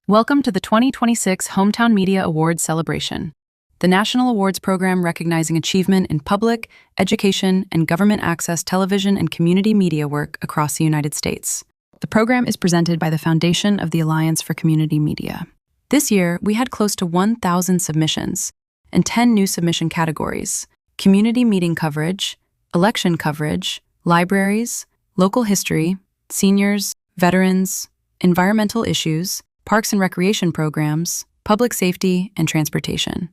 Welcome to the 2026 Hometown Media Awards celebration, the national awards program recognizing achievement in public, education, and government access television and community media work across the United States. The program is presented by the Foundation of the Alliance for Community Media. This year, we had close to 1,000 submissions and 10 new submission categories: community meeting coverage, election coverage, libraries, local history, seniors, veterans, environmental issues, parks and recreation programs, public safety, and transportation.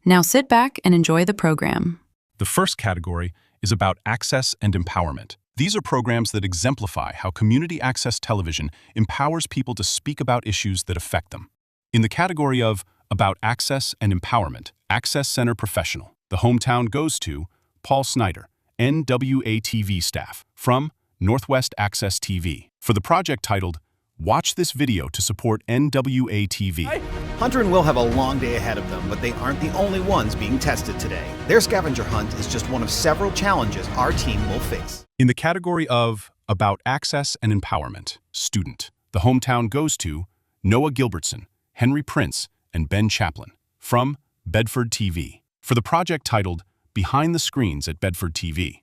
Now sit back and enjoy the program. The first category is about access and empowerment. These are programs that exemplify how community access television empowers people to speak about issues that affect them. In the category of About Access and Empowerment, Access Center Professional, the hometown goes to Paul Snyder, NWA-TV staff, from Northwest Access TV, for the project titled Watch This Video to Support NWA-TV. Hunter and Will have a long day ahead of them, but they aren't the only ones being tested today. Their scavenger hunt is just one of several challenges our team will face. In the category of About Access and Empowerment, Student, the hometown goes to Noah Gilbertson, Henry Prince, and Ben Chaplin, from Bedford TV, for the project titled Behind the Screens at Bedford TV.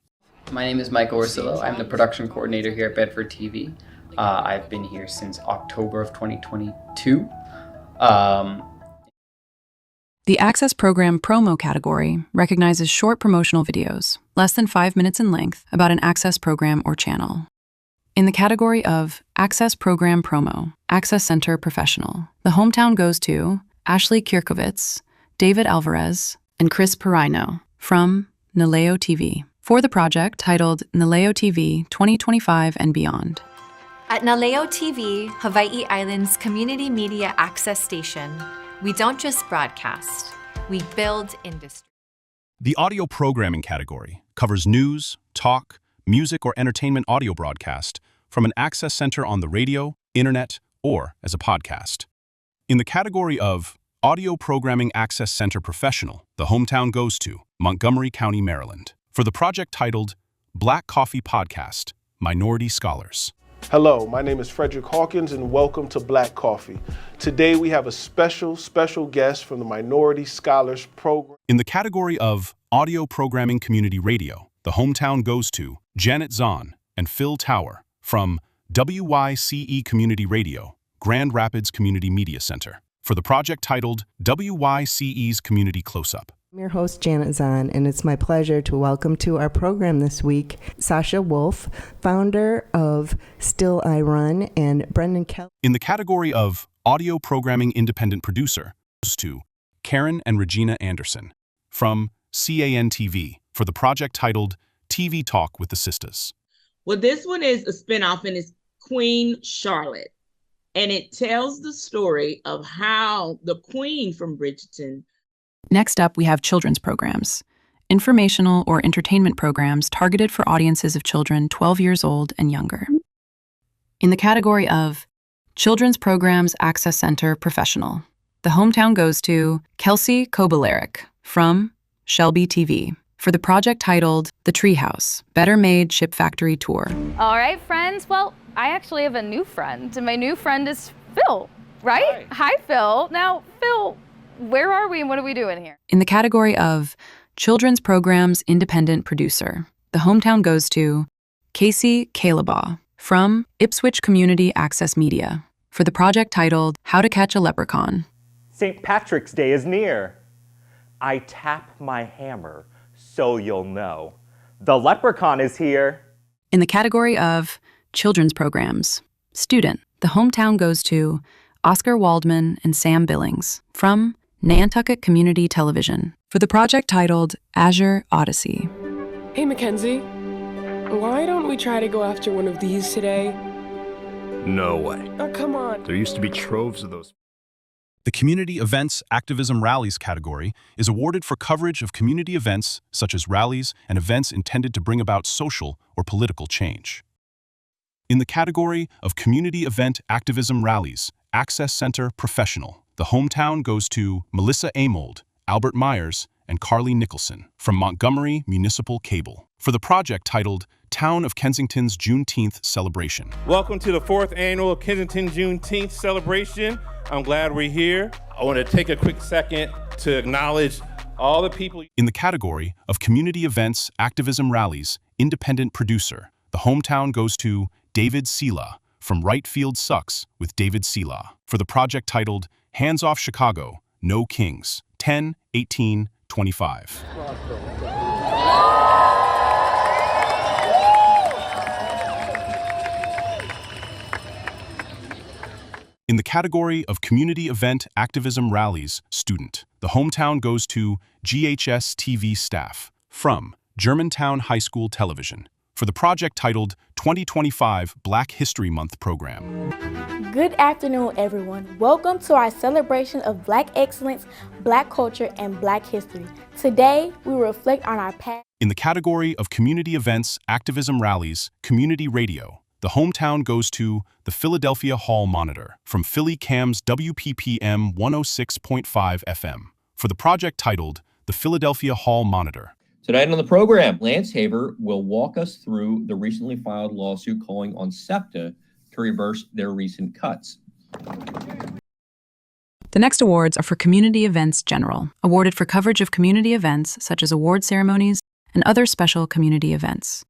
My name is Michael Orsillo. I'm the production coordinator here at Bedford TV. I've been here since October of 2022. The Access Program Promo category recognizes short promotional videos, less than 5 minutes in length, about an Access program or channel. In the category of Access Program Promo, Access Center Professional, the hometown goes to Ashley Kierkovitz, David Alvarez, and Chris Perino, from Naleo TV, for the project titled Naleo TV 2025 and Beyond. At Naleo TV, Hawaii Island's community media access station, we don't just broadcast, we build industry. The audio programming category covers news, talk, music, or entertainment audio broadcast from an access center on the radio, internet, or as a podcast. In the category of Audio Programming Access Center Professional, the hometown goes to Montgomery County, Maryland, for the project titled Black Coffee Podcast, Minority Scholars. Hello, my name is Frederick Hawkins and welcome to Black Coffee. Today we have a special guest from the Minority Scholars Program. In the category of Audio Programming Community Radio, the hometown goes to Janet Zahn and Phil Tower, from WYCE Community Radio, Grand Rapids Community Media Center, for the project titled WYCE's Community Close-Up. I'm your host, Janet Zahn, and it's my pleasure to welcome to our program this week Sasha Wolf, founder of Still I Run, and Brendan Kelly. In the category of Audio Programming Independent Producer, goes to Karen and Regina Anderson, from CAN TV, for the project titled TV Talk with the Sisters. Well, this one is a spinoff and it's Queen Charlotte. And it tells the story of how the Queen from Bridgerton. Next up, we have children's programs, informational or entertainment programs targeted for audiences of children 12 years old and younger. In the category of Children's Programs Access Center Professional, the hometown goes to Kelsey Kobaleric, from Shelby TV, for the project titled The Treehouse, Better Made Ship Factory Tour. All right, friends. Well, I actually have a new friend, and my new friend is Phil, right? Hi, Phil. Now, Phil, where are we and what are we doing here? In the category of Children's Programs Independent Producer, the hometown goes to Casey Calabaugh, from Ipswich Community Access Media, for the project titled How to Catch a Leprechaun. St. Patrick's Day is near. I tap my hammer so you'll know. The leprechaun is here. In the category of Children's Programs, Student, the hometown goes to Oscar Waldman and Sam Billings, from Nantucket Community Television, for the project titled Azure Odyssey. Hey, Mackenzie. Why don't we try to go after one of these today? No way. Oh, come on. There used to be troves of those. The Community Events Activism Rallies category is awarded for coverage of community events such as rallies and events intended to bring about social or political change. In the category of Community Event Activism Rallies, Access Center Professional, the hometown goes to Melissa Amold, Albert Myers, and Carly Nicholson from Montgomery Municipal Cable for the project titled Town of Kensington's Juneteenth Celebration. Welcome to the 4th annual Kensington Juneteenth celebration. I'm glad we're here. I want to take a quick second to acknowledge all the people. In the category of community events, activism rallies, independent producer, the hometown goes to David Sela from Right Field Sucks with David Sela for the project titled Hands Off Chicago, No Kings, 10/18/25. In the category of community event, activism rallies, student, the hometown goes to GHS TV staff from Germantown High School Television for the project titled 2025 Black History Month program. Good afternoon, everyone. Welcome to our celebration of Black excellence, Black culture, and Black history. Today, we will reflect on our past. In the category of community events, activism rallies, community radio, the hometown goes to the Philadelphia Hall Monitor from Philly Cam's WPPM 106.5 FM for the project titled The Philadelphia Hall Monitor. Tonight on the program, Lance Haver will walk us through the recently filed lawsuit calling on SEPTA to reverse their recent cuts. The next awards are for Community Events General, awarded for coverage of community events such as award ceremonies and other special community events.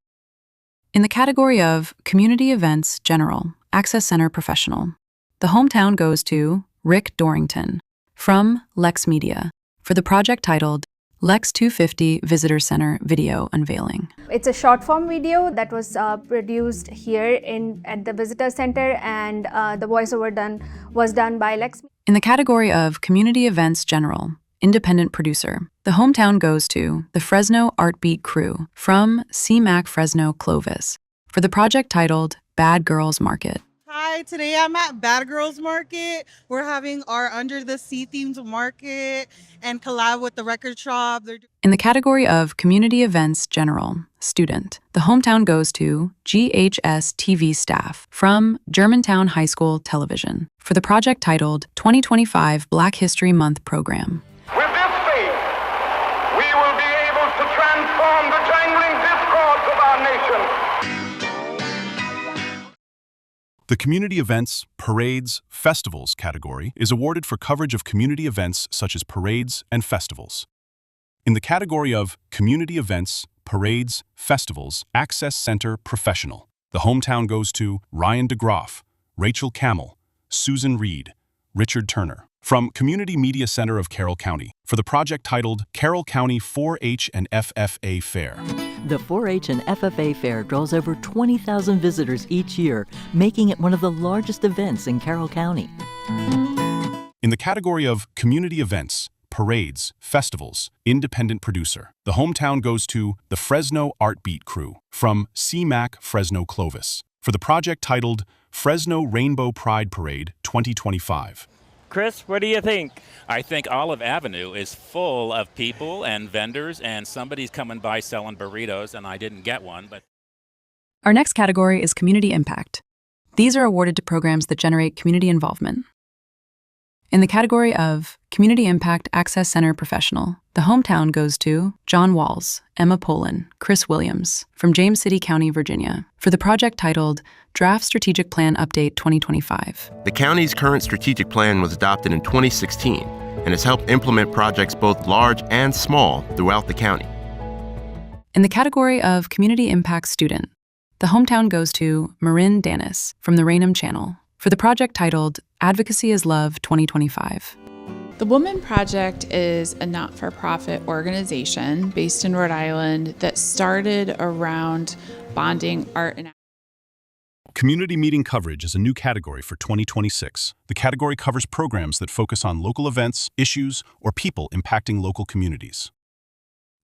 In the category of Community Events General, Access Center Professional, the hometown goes to Rick Dorrington from Lex Media for the project titled Lex 250 Visitor Center Video Unveiling. It's a short-form video that was produced here at the Visitor Center, and the voiceover was done by Lex. In the category of Community Events General, Independent Producer, the hometown goes to the Fresno Art Beat Crew from CMAC Fresno Clovis for the project titled Bad Girls Market. Hi, today I'm at Bad Girls Market. We're having our Under the Sea themed market and collab with the record shop. In the category of Community Events General, Student, the hometown goes to GHS TV staff from Germantown High School Television for the project titled 2025 Black History Month program. With this faith, we will be able to transform the jangling discords of our nation. The Community Events, Parades, Festivals category is awarded for coverage of community events such as parades and festivals. In the category of Community Events, Parades, Festivals, Access Center Professional, the hometown goes to Ryan DeGroff, Rachel Camel, Susan Reed, Richard Turner from Community Media Center of Carroll County for the project titled Carroll County 4-H and FFA Fair. The 4-H and FFA Fair draws over 20,000 visitors each year, making it one of the largest events in Carroll County. In the category of Community Events, Parades, Festivals, Independent Producer, the hometown goes to the Fresno Art Beat Crew from CMAC Fresno Clovis for the project titled Fresno Rainbow Pride Parade 2025. Chris, what do you think? I think Olive Avenue is full of people and vendors, and somebody's coming by selling burritos, and I didn't get one. But our next category is Community Impact. These are awarded to programs that generate community involvement. In the category of Community Impact Access Center Professional, the hometown goes to John Walls, Emma Poland, Chris Williams from James City County, Virginia, for the project titled Draft Strategic Plan Update 2025. The county's current strategic plan was adopted in 2016 and has helped implement projects both large and small throughout the county. In the category of Community Impact Student, the hometown goes to Marin Danis from the Rainham Channel for the project titled Advocacy is Love 2025. The Woman Project is a not-for-profit organization based in Rhode Island that started around bonding art and Community Meeting Coverage is a new category for 2026. The category covers programs that focus on local events, issues, or people impacting local communities.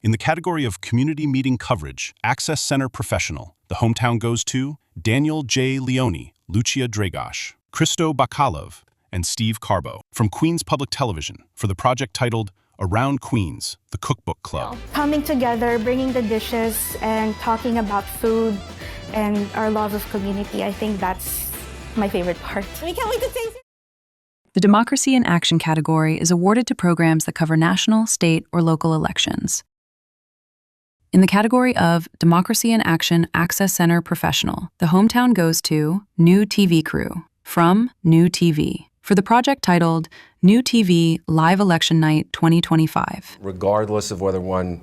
In the category of Community Meeting Coverage, Access Center Professional, the hometown goes to Daniel J. Leone, Lucia Dragosh, Christo Bakalov, and Steve Carbo from Queens Public Television for the project titled Around Queens, the Cookbook Club. Coming together, bringing the dishes, and talking about food and our love of community. I think that's my favorite part. We can't wait to taste it. The Democracy in Action category is awarded to programs that cover national, state, or local elections. In the category of Democracy in Action Access Center Professional, the hometown goes to New TV Crew from New TV for the project titled New TV Live Election Night 2025. Regardless of whether one,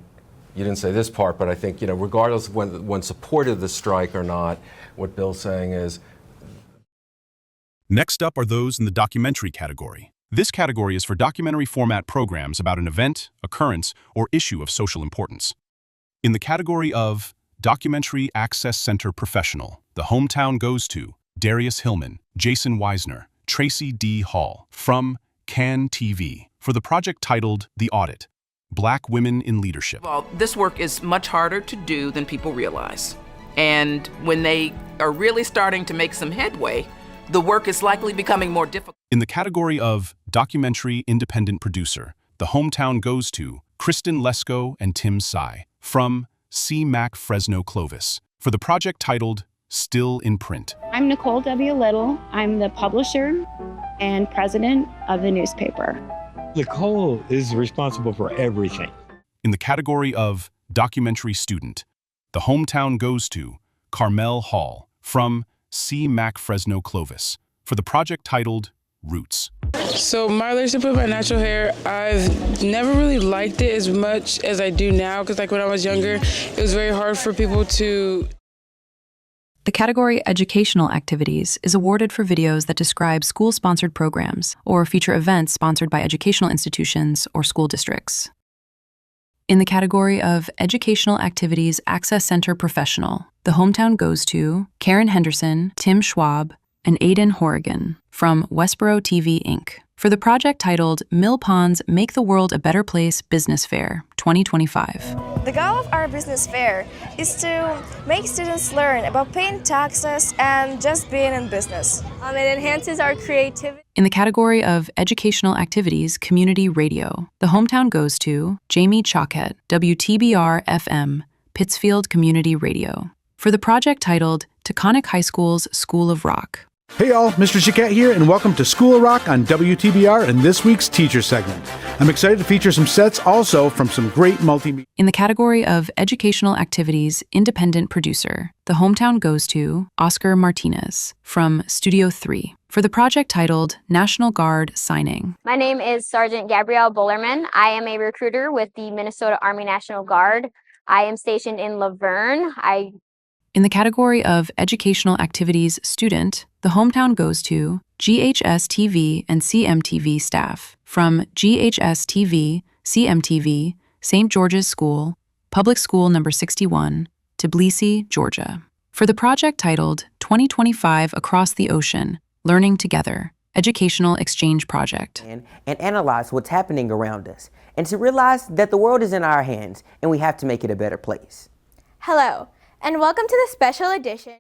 you didn't say this part, but I think, regardless of when one supported the strike or not, what Bill's saying is. Next up are those in the documentary category. This category is for documentary format programs about an event, occurrence, or issue of social importance. In the category of Documentary Access Center Professional, the hometown goes to Darius Hillman, Jason Weisner, Tracy D. Hall from Can TV for the project titled The Audit, Black Women in Leadership. Well, this work is much harder to do than people realize. And when they are really starting to make some headway, the work is likely becoming more difficult. In the category of Documentary Independent Producer, the hometown goes to Kristen Lesko and Tim Sy from CMAC Fresno Clovis for the project titled Still in Print. I'm Nicole W. Little. I'm the publisher and president of the newspaper. Nicole is responsible for everything. In the category of Documentary Student, the hometown goes to Carmel Hall from CMAC Fresno Clovis for the project titled Roots. So my relationship with my natural hair, I've never really liked it as much as I do now, because when I was younger, it was very hard for people to. The category Educational Activities is awarded for videos that describe school-sponsored programs or feature events sponsored by educational institutions or school districts. In the category of Educational Activities Access Center Professional, the hometown goes to Karen Henderson, Tim Schwab, and Aidan Horrigan from Westboro TV Inc. for the project titled Mill Pond's Make the World a Better Place Business Fair 2025. The goal of our business fair is to make students learn about paying taxes and just being in business. It enhances our creativity. In the category of Educational Activities Community Radio, the hometown goes to Jamie Chalkett, WTBR-FM, Pittsfield Community Radio, for the project titled Taconic High School's School of Rock. Hey y'all, Mr. Chiquette here, and welcome to School of Rock on WTBR and this week's teacher segment. I'm excited to feature some sets also from some great multimedia. In the category of Educational Activities Independent Producer, the hometown goes to Oscar Martinez from Studio 3 for the project titled National Guard Signing. My name is Sergeant Gabrielle Bullerman. I am a recruiter with the Minnesota Army National Guard. I am stationed in Laverne. In the category of Educational Activities Student, the hometown goes to GHS TV and CMTV staff from GHS TV, CMTV, St. George's School, Public School Number 61, Tbilisi, Georgia, for the project titled 2025 Across the Ocean, Learning Together, Educational Exchange Project. And analyze what's happening around us, and to realize that the world is in our hands and we have to make it a better place. Hello, and welcome to the special edition.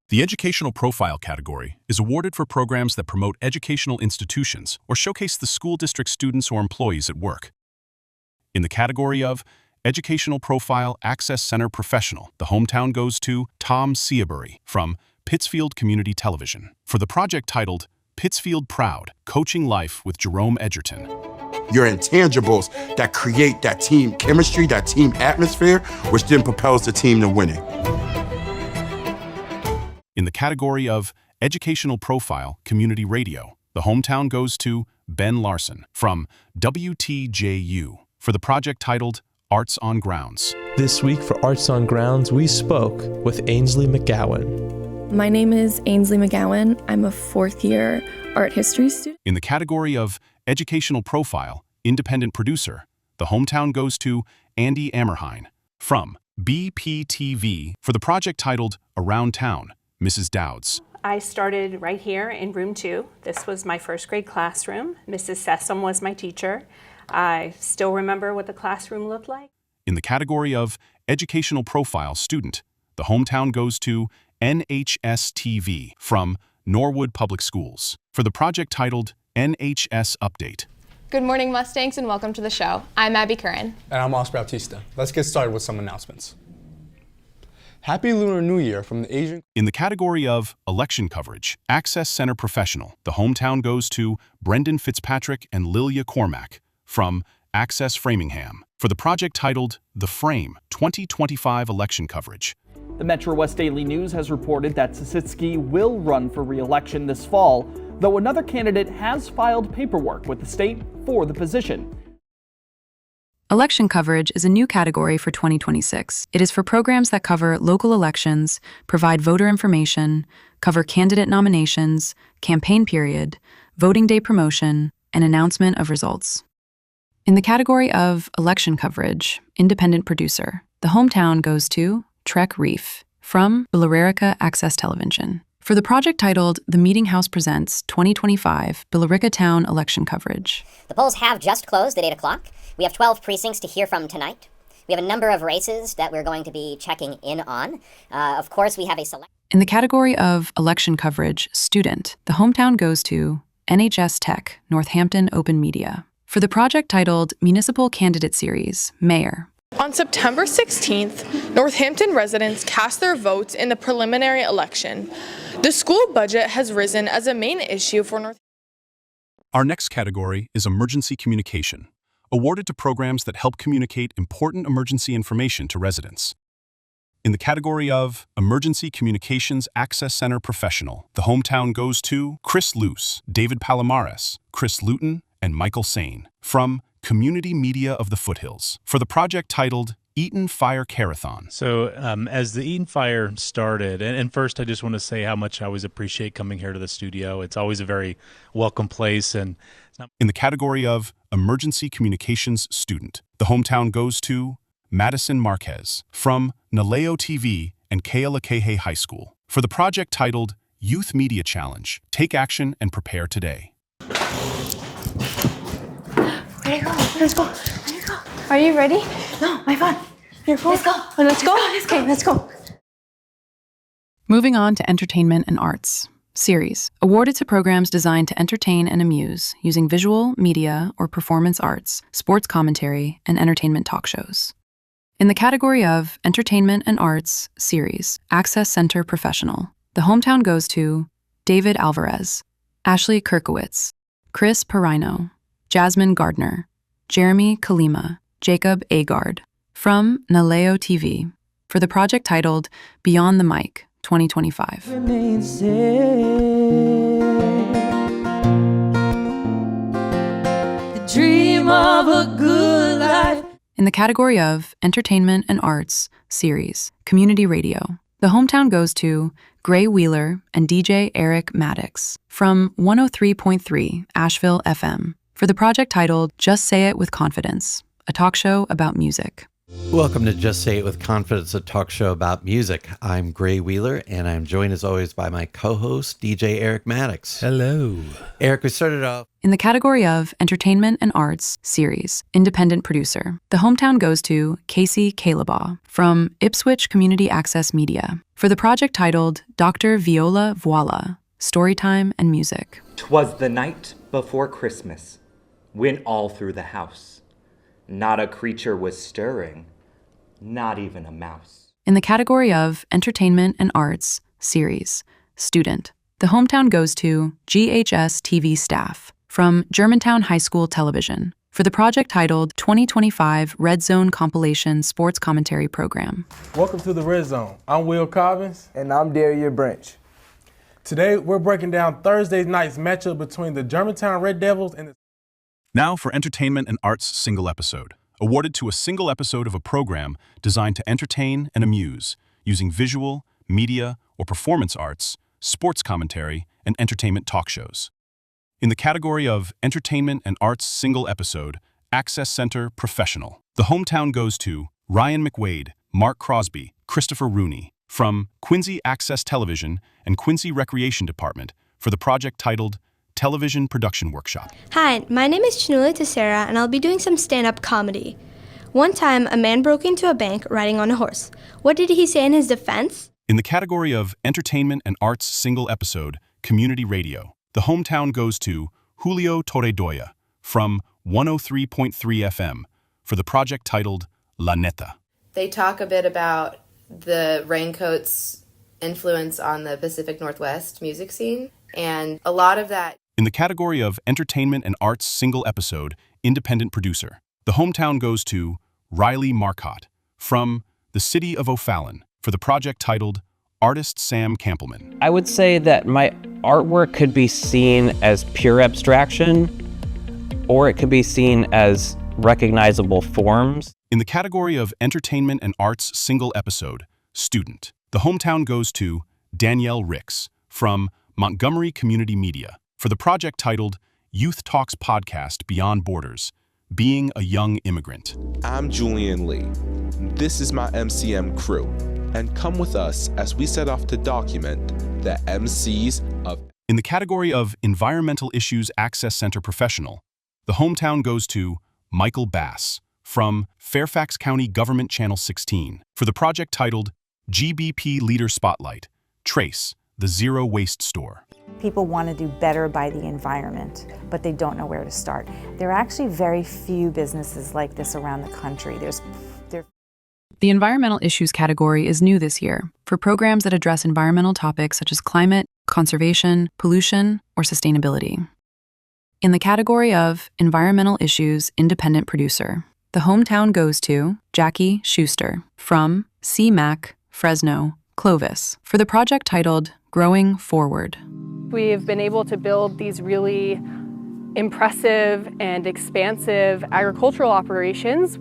The Educational Profile category is awarded for programs that promote educational institutions or showcase the school district students or employees at work. In the category of Educational Profile Access Center Professional, the hometown goes to Tom Seabury from Pittsfield Community Television for the project titled Pittsfield Proud, Coaching Life with Jerome Edgerton. Your intangibles that create that team chemistry, that team atmosphere, which then propels the team to winning. In the category of Educational Profile Community Radio, the hometown goes to Ben Larson from WTJU for the project titled Arts on Grounds. This week for Arts on Grounds, we spoke with Ainsley McGowan. My name is Ainsley McGowan. I'm a fourth-year art history student. In the category of Educational Profile Independent Producer, the hometown goes to Andy Ammerhein from BPTV for the project titled Around Town, Mrs. Dowds. I started right here in room 2. This was my first grade classroom. Mrs. Sessom was my teacher. I still remember what the classroom looked like. In the category of Educational Profile Student, the hometown goes to NHS-TV from Norwood Public Schools for the project titled NHS Update. Good morning, Mustangs, and welcome to the show. I'm Abby Curran. And I'm Oscar Bautista. Let's get started with some announcements. Happy Lunar New Year from the Asian. In the category of election coverage, Access Center Professional, the hometown goes to Brendan Fitzpatrick and Lilia Cormack from Access Framingham for the project titled The Frame 2025 election coverage. The Metro West Daily News has reported that Sisitsky will run for re-election this fall, though another candidate has filed paperwork with the state for the position. Election coverage is a new category for 2026. It is for programs that cover local elections, provide voter information, cover candidate nominations, campaign period, voting day promotion, and announcement of results. In the category of election coverage, independent producer, the hometown goes to Trek Reef from Billerica Access Television for the project titled The Meeting House Presents 2025 Billerica Town Election Coverage. The polls have just closed at 8 o'clock. We have 12 precincts to hear from tonight. We have a number of races that we're going to be checking in on. Of course, we have a select... In the category of election coverage, student, the hometown goes to NHS Tech, Northampton Open Media for the project titled Municipal Candidate Series, Mayor. On September 16th, Northampton residents cast their votes in the preliminary election. The school budget has risen as a main issue for Northampton. Our next category is emergency communication, awarded to programs that help communicate important emergency information to residents. In the category of Emergency Communications Access Center Professional, the hometown goes to Chris Luce, David Palomares, Chris Luton, and Michael Sane from Community Media of the Foothills for the project titled Eaton Fire Carathon. So as the Eaton Fire started, and first I just want to say how much I always appreciate coming here to the studio. It's always a very welcome place. And in the category of Emergency Communications Student, the hometown goes to Madison Marquez from Naleo TV and Kealakehe High School for the project titled Youth Media Challenge, Take Action and Prepare Today. Ready to go. Let's go. Ready to go. Are you ready? No, my phone. Your phone? Let's go. Let's go. Okay, let's go. Moving on to entertainment and arts. Series, awarded to programs designed to entertain and amuse using visual, media, or performance arts, sports commentary, and entertainment talk shows. In the category of entertainment and arts, series, Access Center Professional, the hometown goes to David Alvarez, Ashley Kirkowitz, Chris Perino, Jasmine Gardner, Jeremy Kalima, Jacob Agard from Naleo TV for the project titled Beyond the Mic 2025. The dream of a good life. In the category of entertainment and arts, series, community radio, the hometown goes to Gray Wheeler and DJ Eric Maddox from 103.3 Asheville FM for the project titled Just Say It with Confidence, a talk show about music. Welcome to Just Say It with Confidence, a talk show about music. I'm Gray Wheeler, and I'm joined as always by my co-host, DJ Eric Maddox. Hello. Eric, we started off. In the category of entertainment and arts, series, independent producer, the hometown goes to Casey Calabaugh from Ipswich Community Access Media for the project titled Dr. Viola Voila, Storytime and Music. 'Twas the night before Christmas, went all through the house. Not a creature was stirring, not even a mouse. In the category of entertainment and arts, series, student, the hometown goes to GHS TV staff from Germantown High School Television for the project titled 2025 Red Zone Compilation Sports Commentary Program. Welcome to the Red Zone. I'm Will Cobbins. And I'm Daria Branch. Today, we're breaking down Thursday night's matchup between the Germantown Red Devils and the... Now for entertainment and arts single episode, awarded to a single episode of a program designed to entertain and amuse using visual, media, or performance arts, sports commentary, and entertainment talk shows. In the category of entertainment and arts single episode, Access Center Professional, the hometown goes to Ryan McWade, Mark Crosby, Christopher Rooney from Quincy Access Television and Quincy Recreation Department for the project titled Television Production Workshop. Hi, my name is Chinula Tessera, and I'll be doing some stand-up comedy. One time, a man broke into a bank riding on a horse. What did he say in his defense? In the category of entertainment and arts single episode, community radio, the hometown goes to Julio Torredoya from 103.3 FM for the project titled La Neta. They talk a bit about the Raincoats' influence on the Pacific Northwest music scene, and a lot of that. In the category of Entertainment and Arts Single Episode, Independent Producer, the hometown goes to Riley Marcotte from the city of O'Fallon for the project titled Artist Sam Campbellman. I would say that my artwork could be seen as pure abstraction, or it could be seen as recognizable forms. In the category of Entertainment and Arts Single Episode, Student, the hometown goes to Danielle Ricks from Montgomery Community Media for the project titled Youth Talks Podcast Beyond Borders, Being a Young Immigrant. I'm Julian Lee. This is my MCM crew, and come with us as we set off to document the MCs of... In the category of Environmental Issues Access Center Professional, the hometown goes to Michael Bass from Fairfax County Government Channel 16 for the project titled GBP Leader Spotlight, Trace, the Zero Waste Store. People want to do better by the environment, but they don't know where to start. There are actually very few businesses like this around the country. The environmental issues category is new this year for programs that address environmental topics such as climate, conservation, pollution, or sustainability. In the category of Environmental Issues Independent Producer, the hometown goes to Jackie Schuster from CMAC, Fresno, Clovis for the project titled Growing Forward. We've been able to build these really impressive and expansive agricultural operations,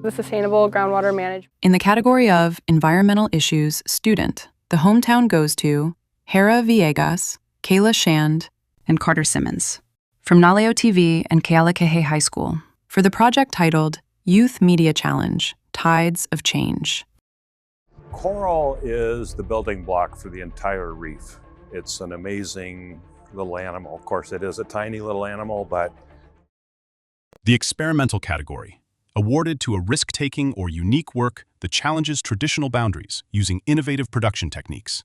the sustainable groundwater management. In the category of Environmental Issues Student, the hometown goes to Hera Villegas, Kayla Shand, and Carter Simmons from Naleo TV and Kealakehe High School for the project titled Youth Media Challenge, Tides of Change. Coral is the building block for the entire reef. It's an amazing little animal. Of course, it is a tiny little animal, but... The Experimental category, awarded to a risk-taking or unique work that challenges traditional boundaries using innovative production techniques.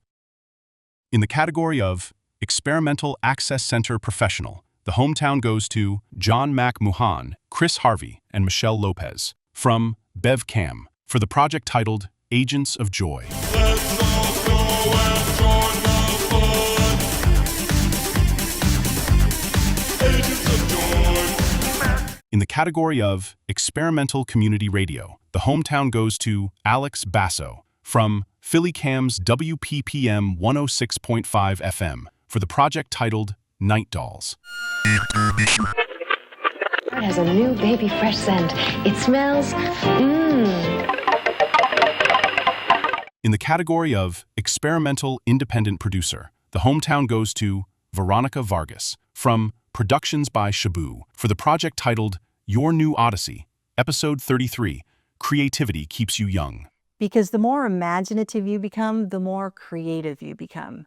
In the category of Experimental Access Center Professional, the hometown goes to John Mac Muhan, Chris Harvey, and Michelle Lopez from Bev Cam for the project titled Agents of Joy. In the category of Experimental Community Radio, the hometown goes to Alex Basso from Philly Cam's WPPM 106.5 FM for the project titled Night Dolls. It has a new baby fresh scent. It smells, In the category of Experimental Independent Producer, the hometown goes to Veronica Vargas from Productions by Shabu for the project titled Your New Odyssey, Episode 33, Creativity Keeps You Young. Because the more imaginative you become, the more creative you become.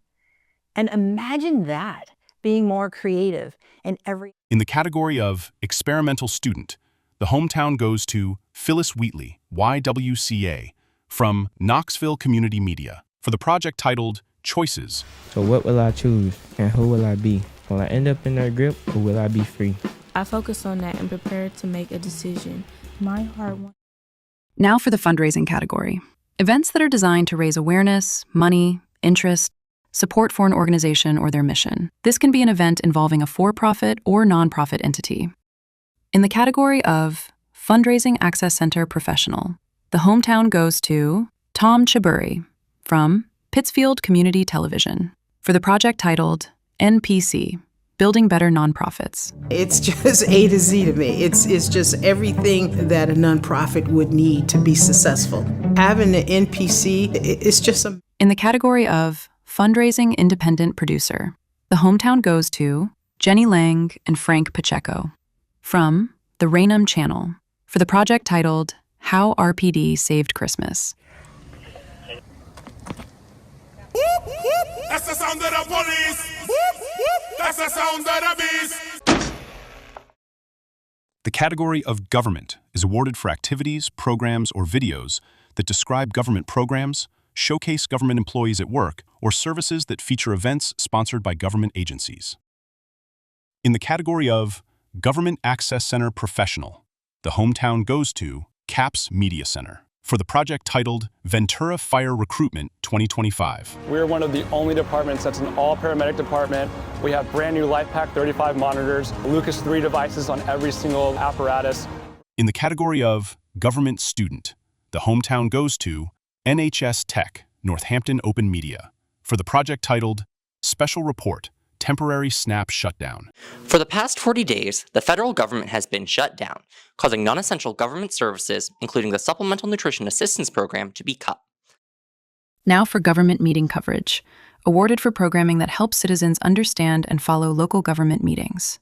And imagine that, being more creative in every... In the category of Experimental Student, the hometown goes to Phyllis Wheatley, YWCA, from Knoxville Community Media, for the project titled Choices. So what will I choose, and who will I be? Will I end up in their grip, or will I be free? I focus on that and prepare to make a decision. My heart wants... Now for the fundraising category. Events that are designed to raise awareness, money, interest, support for an organization or their mission. This can be an event involving a for-profit or nonprofit entity. In the category of Fundraising Access Center Professional, the hometown goes to Tom Chaburi from Pittsfield Community Television for the project titled NPC, Building Better Nonprofits. It's just A to Z to me. It's just everything that a nonprofit would need to be successful. Having the NPC, it's just a... In the category of Fundraising Independent Producer, the hometown goes to Jenny Lang and Frank Pacheco from the Raynham Channel for the project titled How RPD Saved Christmas. That's the sound of the police. That's the sound of the beast. The category of Government is awarded for activities, programs, or videos that describe government programs, showcase government employees at work, or services that feature events sponsored by government agencies. In the category of Government Access Center Professional, the hometown goes to CAPS Media Center for the project titled Ventura Fire Recruitment 2025. We're one of the only departments that's an all-paramedic department. We have brand new LifePak 35 monitors, Lucas 3 devices on every single apparatus. In the category of Government Student, the hometown goes to NHS Tech, Northampton Open Media, for the project titled Special Report, Temporary SNAP Shutdown. For the past 40 days, the federal government has been shut down, causing non-essential government services, including the Supplemental Nutrition Assistance Program, to be cut. Now for government meeting coverage, awarded for programming that helps citizens understand and follow local government meetings.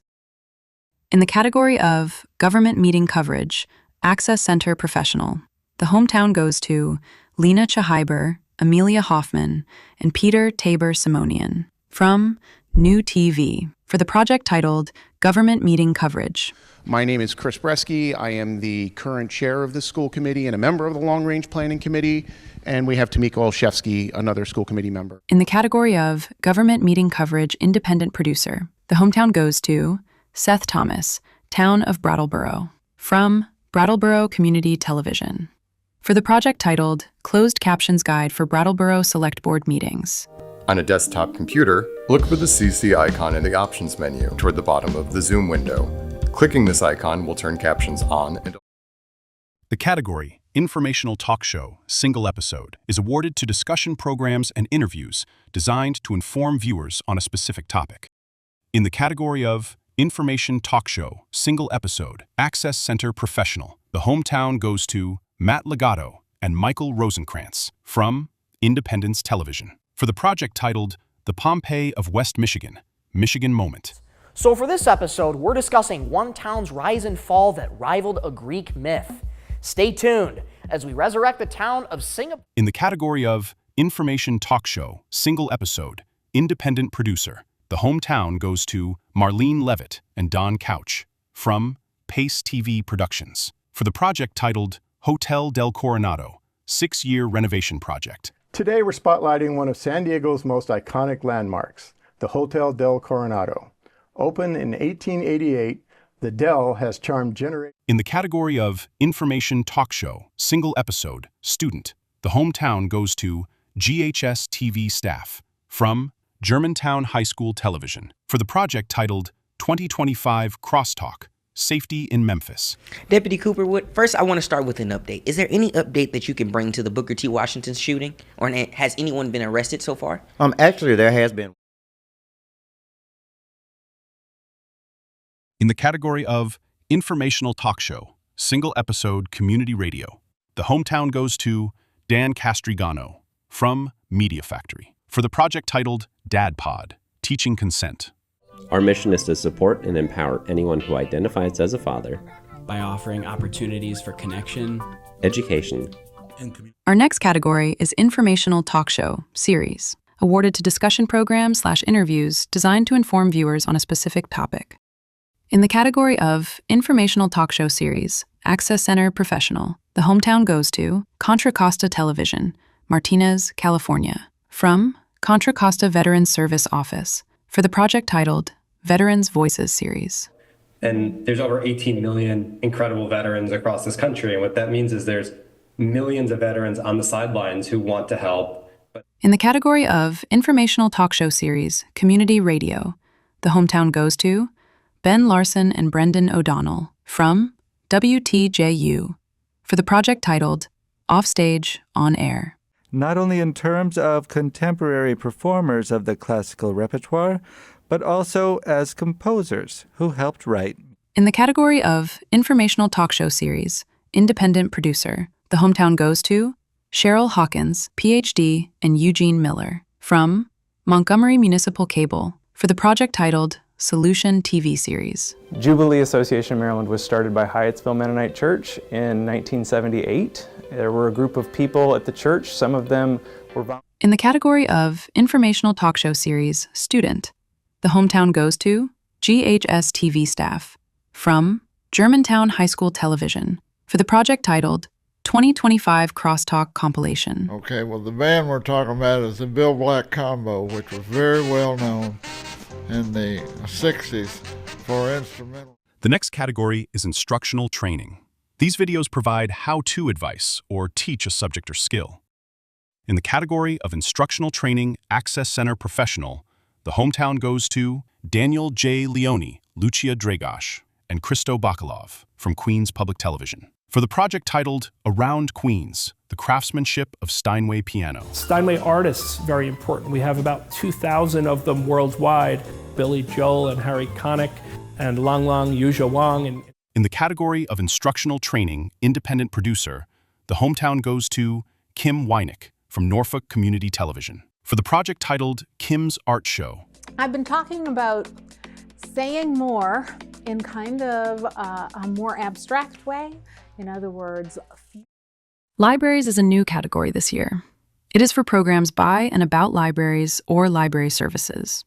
In the category of Government Meeting Coverage, Access Center Professional, the hometown goes to Lena Chaheiber, Amelia Hoffman, and Peter Tabor Simonian from New TV for the project titled Government Meeting Coverage. My name is Chris Bresky. I am the current chair of the school committee and a member of the Long Range Planning Committee. And we have Tamika Olszewski, another school committee member. In the category of Government Meeting Coverage Independent Producer, the hometown goes to Seth Thomas, Town of Brattleboro, from Brattleboro Community Television, for the project titled Closed Captions Guide for Brattleboro Select Board Meetings. On a desktop computer, look for the CC icon in the Options menu toward the bottom of the Zoom window. Clicking this icon will turn captions on and off. The category, Informational Talk Show, Single Episode, is awarded to discussion programs and interviews designed to inform viewers on a specific topic. In the category of Information Talk Show, Single Episode, Access Center Professional, the hometown goes to Matt Legato and Michael Rosenkrantz from Independence Television, for the project titled The Pompeii of West Michigan, Michigan Moment. So for this episode, we're discussing one town's rise and fall that rivaled a Greek myth. Stay tuned as we resurrect the town of Singapore. In the category of Information Talk Show, Single Episode, Independent Producer, the hometown goes to Marlene Levitt and Don Couch from Pace TV Productions, for the project titled Hotel del Coronado, 6-year renovation project. Today we're spotlighting one of San Diego's most iconic landmarks, the Hotel del Coronado. Opened in 1888, the Del has charmed generations. In the category of Information Talk Show, Single Episode, Student, the hometown goes to GHS TV staff from Germantown High School Television, for the project titled 2025 Crosstalk, Safety in Memphis. Deputy Cooperwood, first I want to start with an update. Is there any update that you can bring to the Booker T. Washington shooting? Or has anyone been arrested so far? Actually, there has been. In the category of Informational Talk Show, Single Episode Community Radio, the hometown goes to Dan Castrigano from Media Factory, for the project titled Dad Pod, Teaching Consent. Our mission is to support and empower anyone who identifies as a father by offering opportunities for connection, education, and community. Our next category is Informational Talk Show Series, awarded to discussion programs/interviews designed to inform viewers on a specific topic. In the category of Informational Talk Show Series, Access Center Professional, the hometown goes to Contra Costa Television, Martinez, California, from Contra Costa Veterans Service Office, for the project titled Veterans Voices Series. And there's over 18 million incredible veterans across this country. And what that means is there's millions of veterans on the sidelines who want to help. In the category of Informational Talk Show Series, Community Radio, the hometown goes to Ben Larson and Brendan O'Donnell from WTJU, for the project titled Offstage, On Air. Not only in terms of contemporary performers of the classical repertoire, but also as composers who helped write. In the category of Informational Talk Show Series, Independent Producer, the hometown goes to Cheryl Hawkins, PhD, and Eugene Miller, from Montgomery Municipal Cable, for the project titled Solution TV Series. Jubilee Association of Maryland was started by Hyattsville Mennonite Church in 1978. There were a group of people at the church. Some of them were... In the category of Informational Talk Show Series, Student, the hometown goes to GHS TV staff from Germantown High School Television, for the project titled 2025 Crosstalk Compilation. Okay, well, the band we're talking about is the Bill Black Combo, which was very well known in the 60s for instrumental. The next category is Instructional Training. These videos provide how-to advice or teach a subject or skill. In the category of Instructional Training Access Center Professional, the hometown goes to Daniel J. Leone, Lucia Dragosh, and Christo Bakalov from Queens Public Television for the project titled Around Queens, the Craftsmanship of Steinway Piano. Steinway artists, very important. We have about 2,000 of them worldwide. Billy Joel and Harry Connick and Lang Lang Yuzha Wang. In the category of Instructional Training Independent Producer, the hometown goes to Kim Wynick from Norfolk Community Television for the project titled Kim's Art Show. I've been talking about saying more in kind of a more abstract way. In other words, Libraries is a new category this year. It is for programs by and about libraries or library services.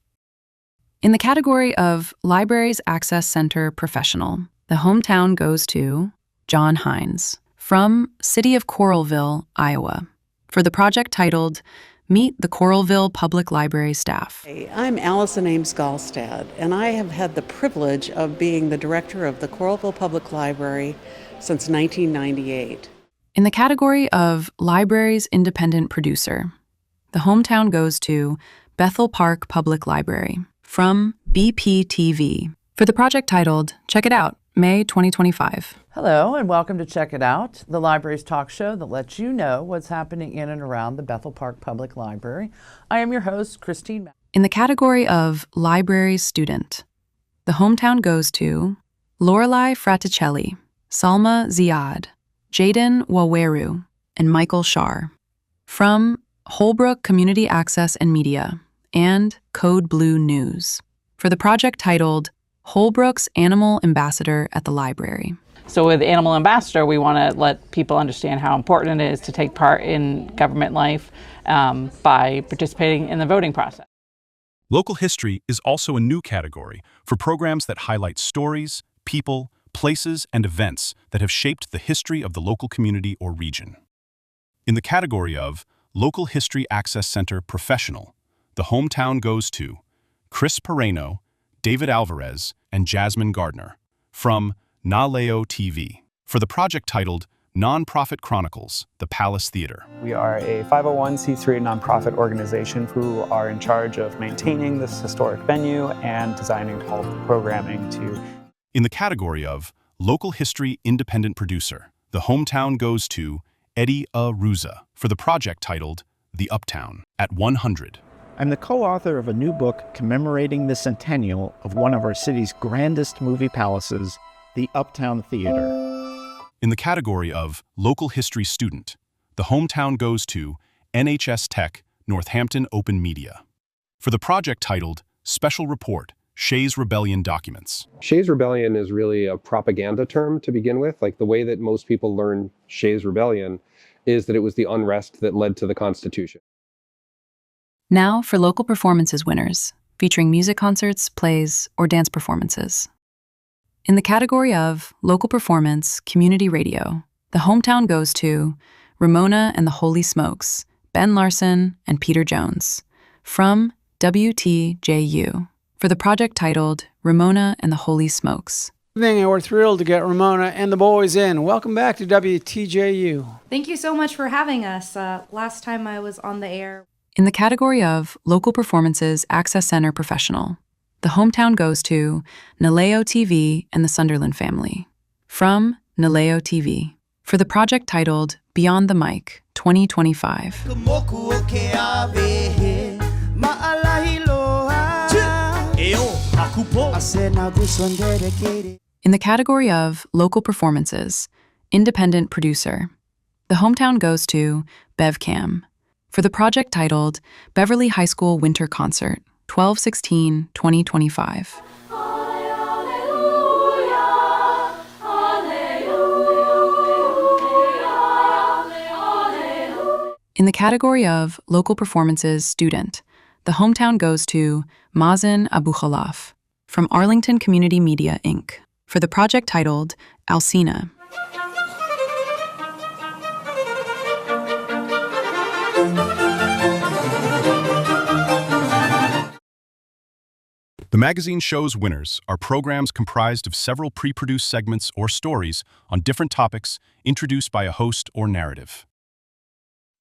In the category of Libraries Access Center Professional, the hometown goes to John Hines from City of Coralville, Iowa, for the project titled Meet the Coralville Public Library Staff. Hey, I'm Allison Ames Gallstad, and I have had the privilege of being the director of the Coralville Public Library since 1998. In the category of Libraries Independent Producer, the hometown goes to Bethel Park Public Library from BPTV for the project titled Check It Out, May 2025. Hello and welcome to Check It Out, the library's talk show that lets you know what's happening in and around the Bethel Park Public Library. I am your host, Christine. In the category of Library Student, the hometown goes to Lorelei Fraticelli, Salma Ziad, Jaden Waweru, and Michael Shar from Holbrook Community Access and Media and Code Blue News for the project titled Holbrook's Animal Ambassador at the Library. So with Animal Ambassador, we want to let people understand how important it is to take part in government life by participating in the voting process. Local history is also a new category for programs that highlight stories, people, places, and events that have shaped the history of the local community or region. In the category of Local History Access Center Professional, the hometown goes to Chris Pereno, David Alvarez, and Jasmine Gardner from Naleo TV for the project titled Nonprofit Chronicles, the Palace Theater. We are a 501c3 nonprofit organization who are in charge of maintaining this historic venue and designing all of the programming to. In the category of Local History Independent Producer, the hometown goes to Eddie Ruza for the project titled The Uptown at 100. I'm the co-author of a new book commemorating the centennial of one of our city's grandest movie palaces, the Uptown Theater. In the category of Local History Student, the hometown goes to NHS Tech Northampton Open Media for the project titled Special Report, Shays Rebellion Documents. Shays Rebellion is really a propaganda term to begin with. Like the way that most people learn Shays Rebellion is that it was the unrest that led to the Constitution. Now for local performances winners, featuring music concerts, plays, or dance performances. In the category of Local Performance, Community Radio, the hometown goes to Ramona and the Holy Smokes, Ben Larson and Peter Jones, from WTJU, for the project titled Ramona and the Holy Smokes. Good evening, and we're thrilled to get Ramona and the boys in. Welcome back to WTJU. Thank you so much for having us. Last time I was on the air. In the category of Local Performances Access Center Professional, the hometown goes to Naleo TV and the Sunderland family, from Naleo TV, for the project titled Beyond the Mic 2025. In the category of Local Performances Independent Producer, the hometown goes to BevCam, for the project titled Beverly High School Winter Concert, 12/16/2025. In the category of Local Performances Student, the hometown goes to Mazen Abukhalaf from Arlington Community Media, Inc., for the project titled Alcina. The magazine show's winners are programs comprised of several pre-produced segments or stories on different topics introduced by a host or narrative.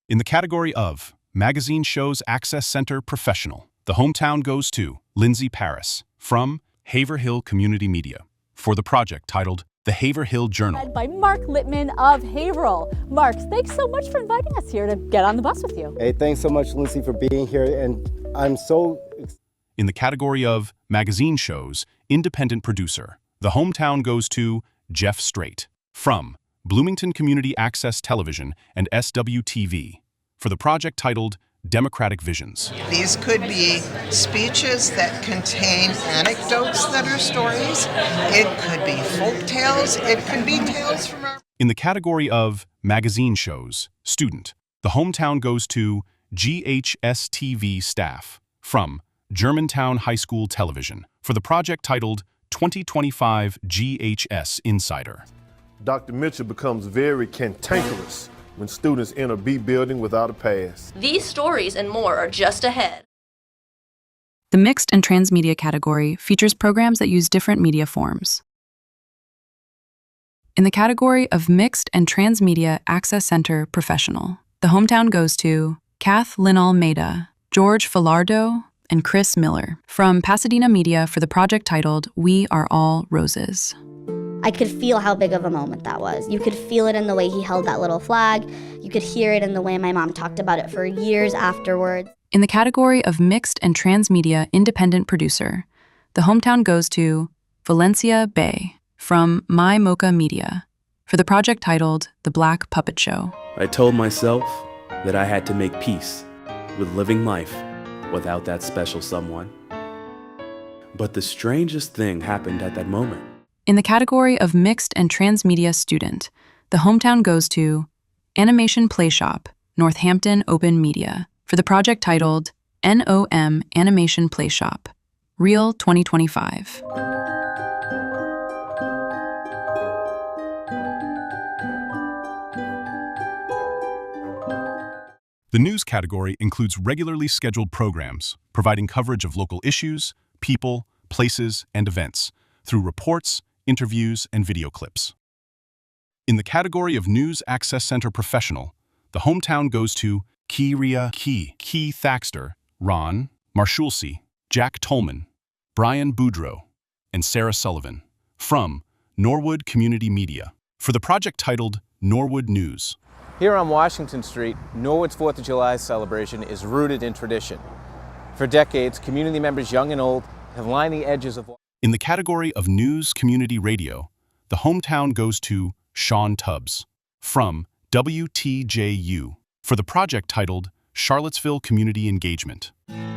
In the category of Magazine Shows Access Center Professional, the hometown goes to Lindsay Paris from Haverhill Community Media for the project titled The Haverhill Journal. By Mark Littman of Haverhill. Mark, thanks so much for inviting us here to get on the bus with you. Hey, thanks so much, Lindsay, for being here, and I'm so In the category of Magazine Shows Independent Producer, the hometown goes to Jeff Strait from Bloomington Community Access Television and SWTV for the project titled Democratic Visions. These could be speeches that contain anecdotes that are stories. It could be folk tales. It could be tales from our... In the category of Magazine Shows Student, the hometown goes to GHSTV staff from Germantown High School Television for the project titled 2025 GHS Insider. Dr. Mitchell becomes very cantankerous when students enter B building without a pass. These stories and more are just ahead. The mixed and transmedia category features programs that use different media forms. In the category of Mixed and Transmedia Access Center Professional, the hometown goes to Kath Lynn Almeida, George Falardo, and Chris Miller from Pasadena Media for the project titled We Are All Roses. I could feel how big of a moment that was. You could feel it in the way he held that little flag. You could hear it in the way my mom talked about it for years afterwards. In the category of Mixed and Transmedia Independent Producer, the hometown goes to Valencia Bay from My Mocha Media for the project titled The Black Puppet Show. I told myself that I had to make peace with living life without that special someone. But the strangest thing happened at that moment. In the category of Mixed and Transmedia Student, the hometown goes to Animation Play Shop, Northampton Open Media, for the project titled NOM Animation Play Shop, Reel 2025. The news category includes regularly scheduled programs providing coverage of local issues, people, places, and events through reports, interviews, and video clips. In the category of News Access Center Professional, the hometown goes to Keith Thaxter, Ron Marshulsey, Jack Tolman, Brian Boudreau, and Sarah Sullivan from Norwood Community Media for the project titled Norwood News. Here on Washington Street, Norwood's 4th of July celebration is rooted in tradition. For decades, community members young and old have lined the edges of... In the category of News Community Radio, the hometown goes to Sean Tubbs from WTJU for the project titled Charlottesville Community Engagement.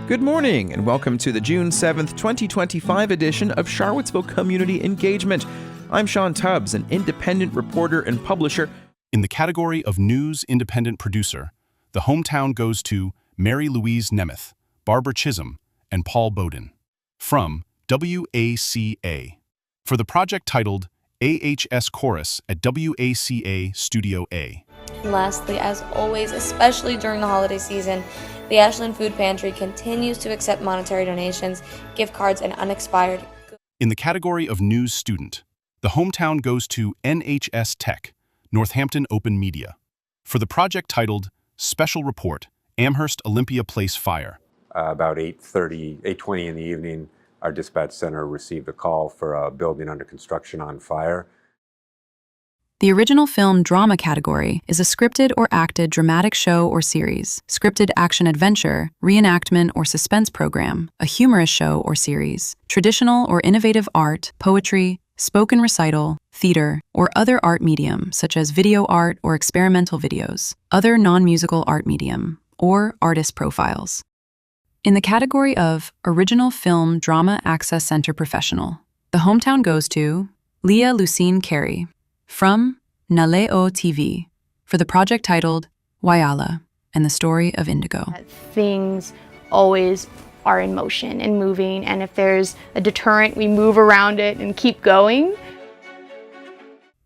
Good morning and welcome to the June 7th, 2025 edition of Charlottesville Community Engagement. I'm Sean Tubbs, an independent reporter and publisher. In the category of News Independent Producer, the hometown goes to Mary Louise Nemeth, Barbara Chisholm, and Paul Bowden from WACA for the project titled AHS Chorus at WACA Studio A. Lastly, as always, especially during the holiday season, the Ashland Food Pantry continues to accept monetary donations, gift cards, and unexpired goods. In the category of News Student, the hometown goes to NHS Tech, Northampton Open Media, for the project titled Special Report, Amherst Olympia Place Fire. About 8:20 in the evening, our dispatch center received a call for a building under construction on fire. The original film drama category is a scripted or acted dramatic show or series, scripted action adventure, reenactment or suspense program, a humorous show or series, traditional or innovative art, poetry, spoken recital, theater, or other art medium such as video art or experimental videos, other non-musical art medium, or artist profiles. In the category of Original Film Drama Access Center Professional, the hometown goes to Leah Lucine Carey from Naleo TV for the project titled Wayala and the Story of Indigo. Things always are in motion and moving, and if there's a deterrent, we move around it and keep going.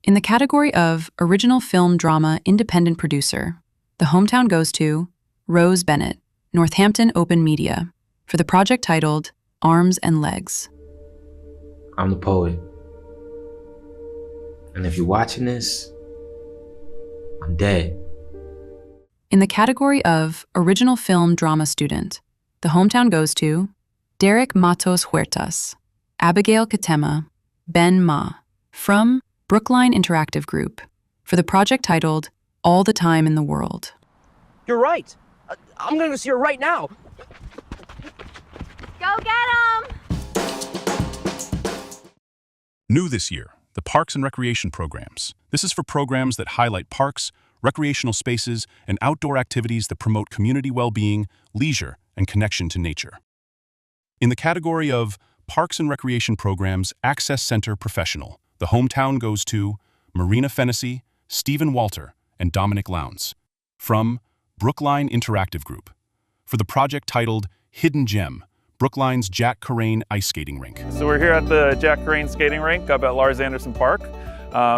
In the category of Original Film Drama Independent Producer, the hometown goes to Rose Bennett, Northampton Open Media, for the project titled arms and legs. I'm the poet. And if you're watching this, I'm dead. In the category of Original Film Drama Student, the hometown goes to Derek Matos Huertas, Abigail Katema, Ben Ma, from Brookline Interactive Group, for the project titled All the Time in the World. You're right. I'm going to go see her right now. Go get 'em! New this year, the Parks and Recreation Programs. This is for programs that highlight parks, recreational spaces, and outdoor activities that promote community well-being, leisure, and connection to nature. In the category of Parks and Recreation Programs Access Center Professional, the hometown goes to Marina Fennessy, Stephen Walter, and Dominic Lowndes, from Brookline Interactive Group, for the project titled Hidden Gem, Brookline's Jack Carrane Ice Skating Rink. So we're here at the Jack Carrane Skating Rink up at Lars Anderson Park.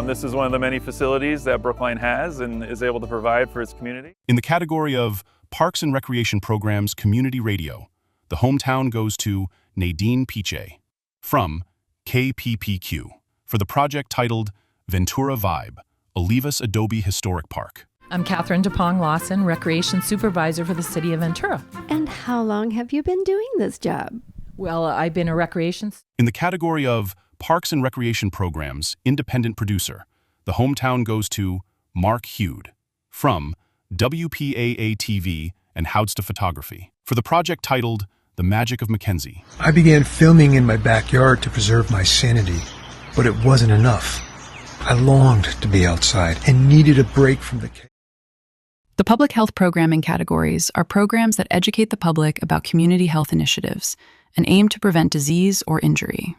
This is one of the many facilities that Brookline has and is able to provide for its community. In the category of Parks and Recreation Programs Community Radio, the hometown goes to Nadine Piche, from KPPQ, for the project titled Ventura Vibe, Olivas Adobe Historic Park. I'm Catherine DePong Lawson, Recreation Supervisor for the City of Ventura. And how long have you been doing this job? Well, I've been a recreation... In the category of Parks and Recreation Programs Independent Producer, the hometown goes to Mark Hude, from WPAA-TV and Houdsta Photography, for the project titled The Magic of Mackenzie. I began filming in my backyard to preserve my sanity, but it wasn't enough. I longed to be outside and needed a break from the chaos. The public health programming categories are programs that educate the public about community health initiatives and aim to prevent disease or injury.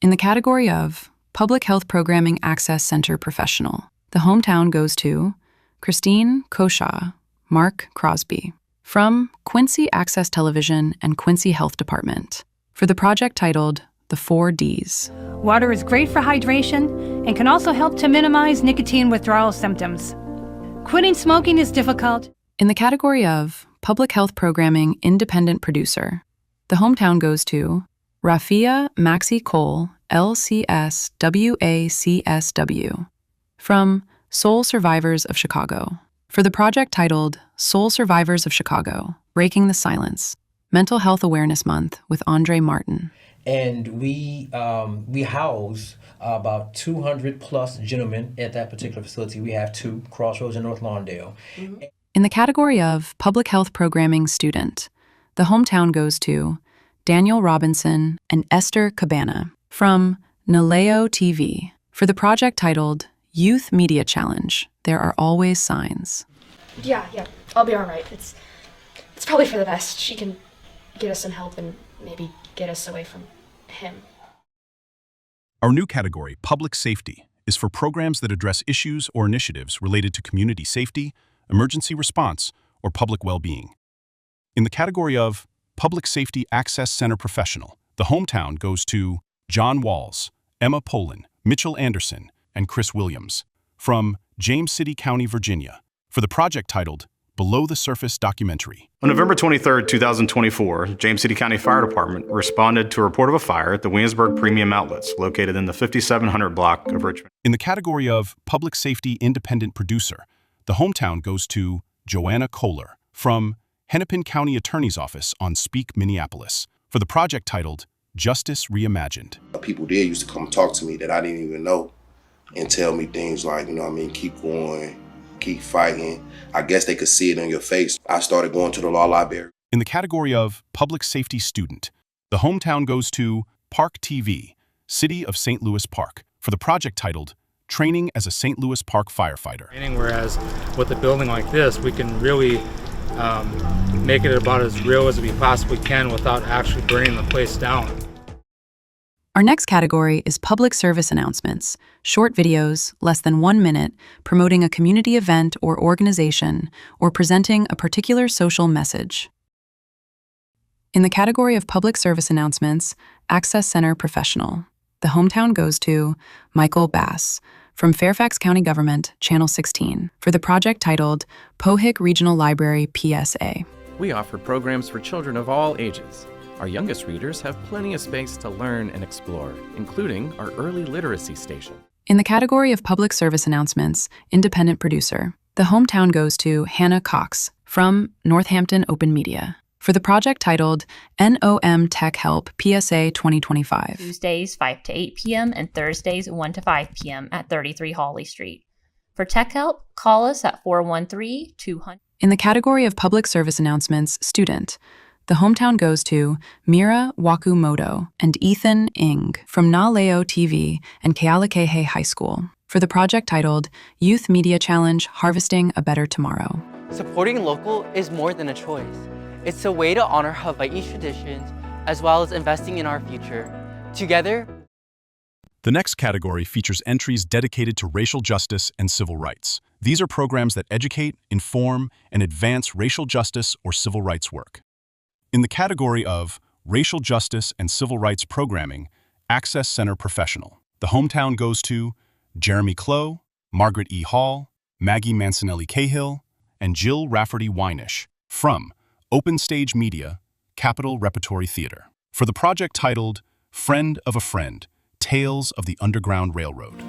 In the category of Public Health Programming Access Center Professional, the hometown goes to Christine Koshaw, Mark Crosby, from Quincy Access Television and Quincy Health Department, for the project titled The 4 Ds. Water is great for hydration and can also help to minimize nicotine withdrawal symptoms. Quitting smoking is difficult. In the category of Public Health Programming Independent Producer, the hometown goes to Rafia Maxi Cole, LCSWACSW, from Soul Survivors of Chicago, for the project titled Soul Survivors of Chicago, Breaking the Silence, Mental Health Awareness Month with Andre Martin. And we house about 200 plus gentlemen at that particular facility. We have 2, Crossroads and North Lawndale. In the category of Public Health Programming Student, the hometown goes to Daniel Robinson and Esther Cabana, from Naleo TV, for the project titled Youth Media Challenge, There Are Always Signs. Yeah, I'll be all right. It's probably for the best. She can get us some help and maybe get us away from him. Our new category, Public Safety, is for programs that address issues or initiatives related to community safety, emergency response, or public well-being. In the category of Public Safety Access Center Professional, the hometown goes to John Walls, Emma Poland, Mitchell Anderson, and Chris Williams, from James City County, Virginia, for the project titled Below the Surface Documentary. On November 23, 2024, James City County Fire Department responded to a report of a fire at the Williamsburg Premium Outlets, located in the 5700 block of Richmond. In the category of Public Safety Independent Producer, the hometown goes to Joanna Kohler, from Hennepin County Attorney's Office on Speak, Minneapolis, for the project titled Justice Reimagined. People there used to come talk to me that I didn't even know and tell me things like, keep going, keep fighting. I guess they could see it on your face. I started going to the law library. In the category of Public Safety Student, the hometown goes to Park TV, City of St. Louis Park, for the project titled Training as a St. Louis Park Firefighter. Whereas with a building like this, we can really make it about as real as we possibly can without actually burning the place down. Our next category is Public Service Announcements, short videos, less than 1 minute, promoting a community event or organization, or presenting a particular social message. In the category of Public Service Announcements, Access Center Professional, the hometown goes to Michael Bass, from Fairfax County Government, Channel 16, for the project titled Pohick Regional Library PSA. We offer programs for children of all ages. Our youngest readers have plenty of space to learn and explore, including our early literacy station. In the category of public service announcements, independent producer, the hometown goes to Hannah Cox from Northampton Open Media for the project titled NOM Tech Help PSA 2025. Tuesdays 5 to 8 p.m. and Thursdays 1 to 5 p.m. at 33 Hawley Street. For Tech Help, call us at 413-200. In the category of public service announcements, student, the hometown goes to Mira Wakumoto and Ethan Ng from Na Leo TV and Kealakahe High School for the project titled Youth Media Challenge Harvesting a Better Tomorrow. Supporting local is more than a choice. It's a way to honor Hawaii traditions as well as investing in our future. Together, The next category features entries dedicated to racial justice and civil rights. These are programs that educate, inform, and advance racial justice or civil rights work. In the category of Racial Justice and Civil Rights Programming, Access Center Professional, the hometown goes to Jeremy Clough, Margaret E. Hall, Maggie Mancinelli Cahill, and Jill Rafferty Weinish from Open Stage Media, Capitol Repertory Theater, for the project titled Friend of a Friend, Tales of the Underground Railroad.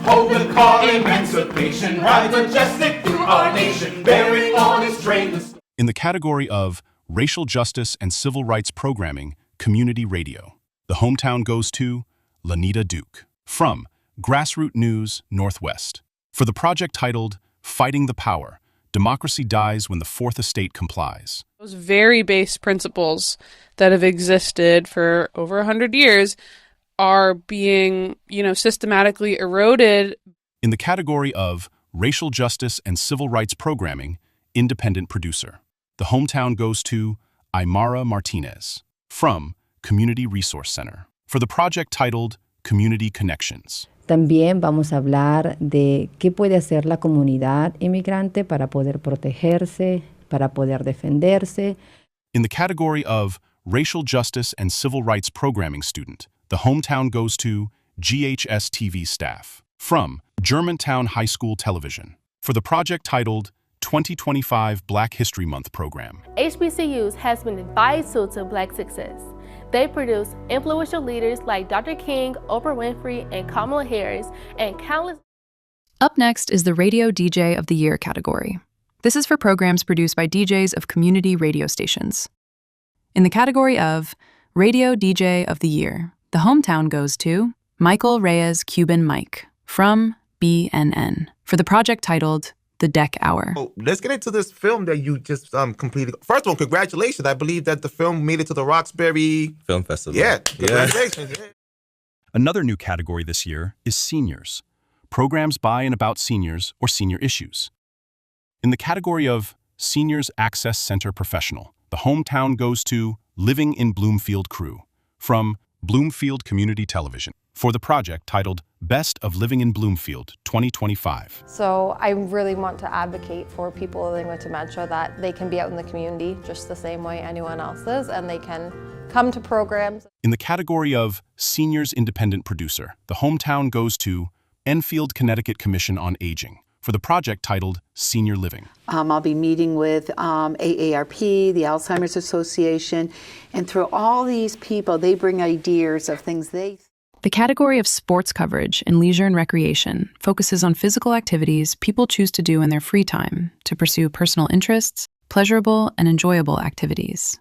Hold the car, emancipation, ride majestic through our nation, bearing on his train. In the category of Racial Justice and Civil Rights Programming, Community Radio, the hometown goes to Lanita Duke from Grassroot News Northwest for the project titled Fighting the Power, Democracy Dies When the Fourth Estate Complies. Those very base principles that have existed for over 100 years are being, systematically eroded. In the category of Racial Justice and Civil Rights Programming, Independent Producer, the hometown goes to Aymara Martinez from Community Resource Center for the project titled Community Connections. También vamos a hablar de qué puede hacer la comunidad inmigrante para poder protegerse, para poder defenderse. In the category of Racial Justice and Civil Rights Programming Student, the hometown goes to GHS TV staff from Germantown High School Television for the project titled 2025 Black History Month Program. HBCUs has been vital to Black success. They produce influential leaders like Dr. King, Oprah Winfrey, and Kamala Harris, and countless. Up next is the Radio DJ of the Year category. This is for programs produced by DJs of community radio stations. In the category of Radio DJ of the Year, the hometown goes to Michael Reyes Cuban Mike from BNN for the project titled The Deck Hour. Let's get into this film that you just completed. First of all, congratulations. I believe that the film made it to the Roxbury Film Festival. Yeah, congratulations. Yeah. Another new category this year is Seniors, programs by and about seniors or senior issues. In the category of Seniors Access Center Professional, the hometown goes to Living in Bloomfield Crew from Bloomfield Community Television for the project titled Best of Living in Bloomfield 2025. So I really want to advocate for people living with dementia that they can be out in the community just the same way anyone else is, and they can come to programs. In the category of Seniors Independent Producer, the hometown goes to Enfield, Connecticut Commission on Aging for the project titled Senior Living. I'll be meeting with AARP, the Alzheimer's Association, and through all these people, they bring ideas of things they. The category of sports coverage in leisure and recreation focuses on physical activities people choose to do in their free time to pursue personal interests, pleasurable and enjoyable activities.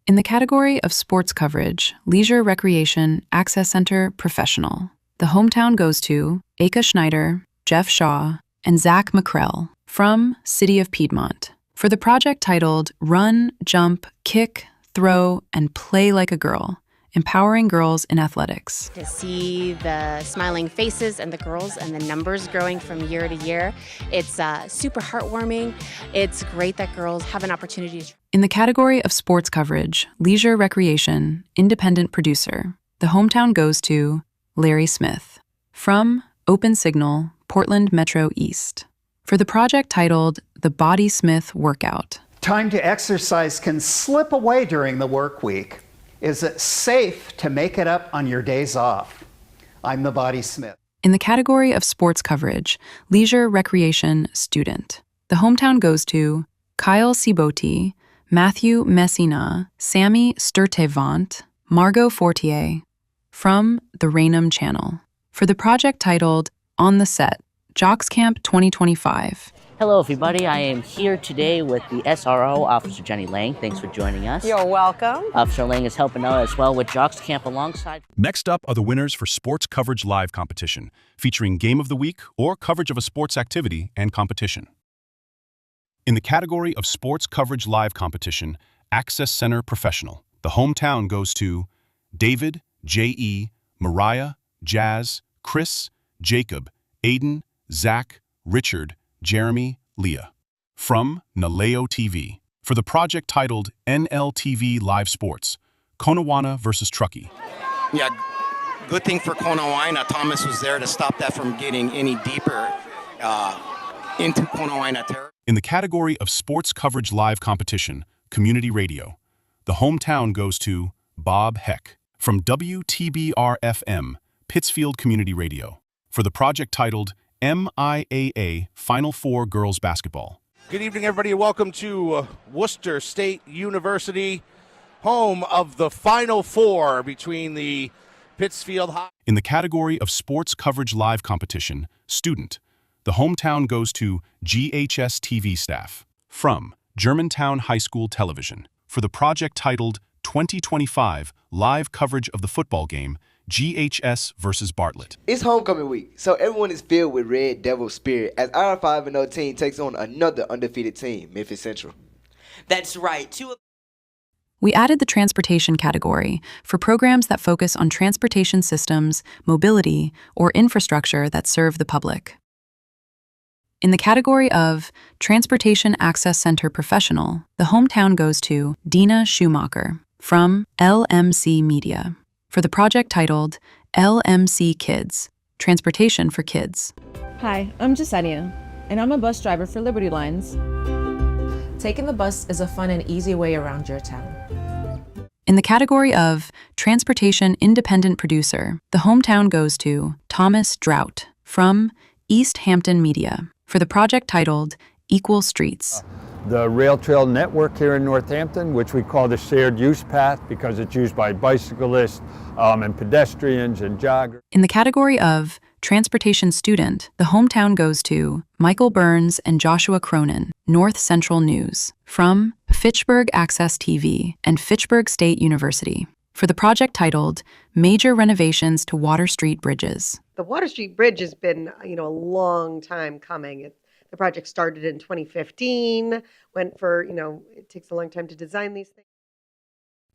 In the category of sports coverage, leisure, recreation, access center, professional, the hometown goes to Aka Schneider, Jeff Shaw, and Zach McCrell from City of Piedmont for the project titled Run, Jump, Kick, Throw, and Play Like a Girl, Empowering Girls in Athletics. To see the smiling faces and the girls and the numbers growing from year to year, it's super heartwarming. It's great that girls have an opportunity to. In the category of sports coverage, leisure, recreation, independent producer, the hometown goes to Larry Smith from Open Signal, Portland Metro East for the project titled The Body Smith Workout. Time to exercise can slip away during the work week. Is it safe to make it up on your days off? I'm the Body Smith. In the category of sports coverage, leisure, recreation, student, the hometown goes to Kyle Ciboti, Matthew Messina, Sammy Sturtevant, Margot Fortier, from the Raynham Channel, for the project titled On the Set, Jocks Camp 2025. Hello everybody, I am here today with the SRO, Officer Jenny Lang. Thanks for joining us. You're welcome. Officer Lang is helping out as well with Jocks Camp alongside. Next up are the winners for Sports Coverage Live competition, featuring Game of the Week or coverage of a sports activity and competition. In the category of Sports Coverage Live competition, Access Center Professional, the hometown goes to David, J.E., Mariah, Jazz, Chris, Jacob, Aiden, Zach, Richard, Jeremy, Leah, from Naleo TV, for the project titled NLTV Live Sports, Conawana versus Truckee. Yeah, good thing for Conawana, Thomas was there to stop that from getting any deeper into Conawana territory. In the category of Sports Coverage Live competition, Community Radio, the hometown goes to Bob Heck, from WTBR-FM, Pittsfield Community Radio, for the project titled MIAA Final Four Girls Basketball. Good evening, everybody. Welcome to Worcester State University, home of the Final Four between the Pittsfield High. In the category of Sports Coverage Live competition, Student, the hometown goes to GHS TV staff, from Germantown High School Television, for the project titled 2025 Live Coverage of the Football Game, GHS versus Bartlett. It's homecoming week, so everyone is filled with Red Devil spirit as our 5-0 team takes on another undefeated team, Memphis Central. That's right. We added the transportation category for programs that focus on transportation systems, mobility, or infrastructure that serve the public. In the category of Transportation Access Center Professional, the hometown goes to Dina Schumacher, from LMC Media, for the project titled LMC Kids, Transportation for Kids. Hi, I'm Jasenia, and I'm a bus driver for Liberty Lines. Taking the bus is a fun and easy way around your town. In the category of Transportation Independent Producer, the hometown goes to Thomas Drought, from East Hampton Media, for the project titled Equal Streets. The rail trail network here in Northampton, which we call the shared use path because it's used by bicyclists and pedestrians and joggers. In the category of Transportation Student, the hometown goes to Michael Burns and Joshua Cronin, North Central News, from Fitchburg Access TV and Fitchburg State University, for the project titled Major Renovations to Water Street Bridges. The Water Street Bridge has been, a long time coming. The project started in 2015, went for, it takes a long time to design these things.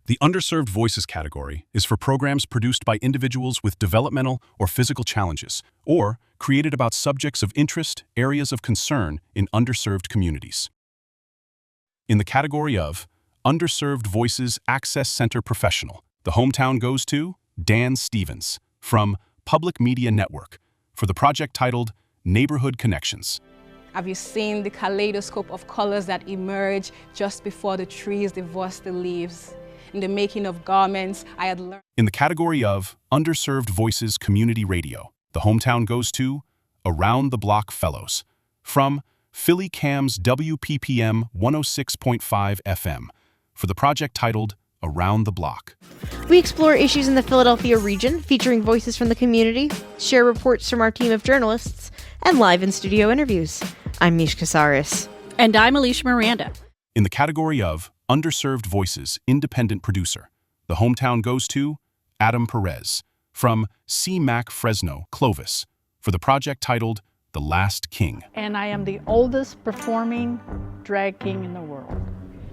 The Underserved Voices category is for programs produced by individuals with developmental or physical challenges, or created about subjects of interest, areas of concern in underserved communities. In the category of Underserved Voices Access Center Professional, the hometown goes to Dan Stevens, from Public Media Network, for the project titled Neighborhood Connections. Have you seen the kaleidoscope of colors that emerge just before the trees divorce the leaves? In the making of garments, I had learned. In the category of Underserved Voices Community Radio, the hometown goes to Around the Block Fellows, from Philly Cam's WPPM 106.5 FM, for the project titled Around the Block. We explore issues in the Philadelphia region, featuring voices from the community, share reports from our team of journalists, and live in-studio interviews. I'm Mish Casares. And I'm Alicia Miranda. In the category of Underserved Voices Independent Producer, the hometown goes to Adam Perez, from CMAC Fresno, Clovis, for the project titled The Last King. And I am the oldest performing drag king in the world.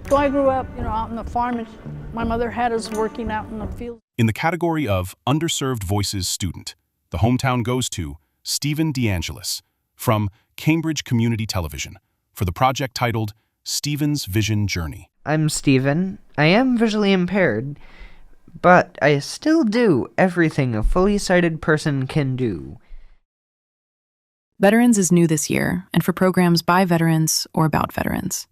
So I grew up, out in the farm, and my mother had us working out in the field. In the category of Underserved Voices Student, the hometown goes to Stephen DeAngelis, from Cambridge Community Television, for the project titled Stephen's Vision Journey. I'm Stephen. I am visually impaired, but I still do everything a fully sighted person can do. Veterans is new this year, and for programs by veterans or about veterans.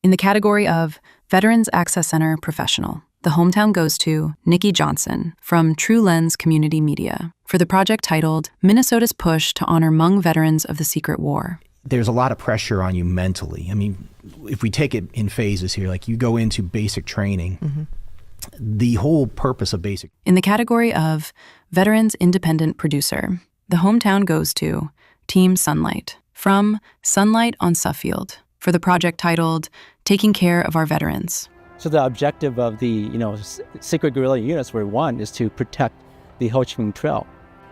In the category of Veterans Access Center Professional, the hometown goes to Nikki Johnson, from True Lens Community Media, for the project titled Minnesota's Push to Honor Hmong Veterans of the Secret War. there's a lot of pressure on you mentally. I mean, if we take it in phases here, like you go into basic training, the whole purpose of basic. In the category of Veterans Independent Producer, the hometown goes to Team Sunlight from Sunlight on Suffield for the project titled Taking Care of Our Veterans. So the objective of the secret guerrilla units were, one, is to protect the Ho Chi Minh Trail,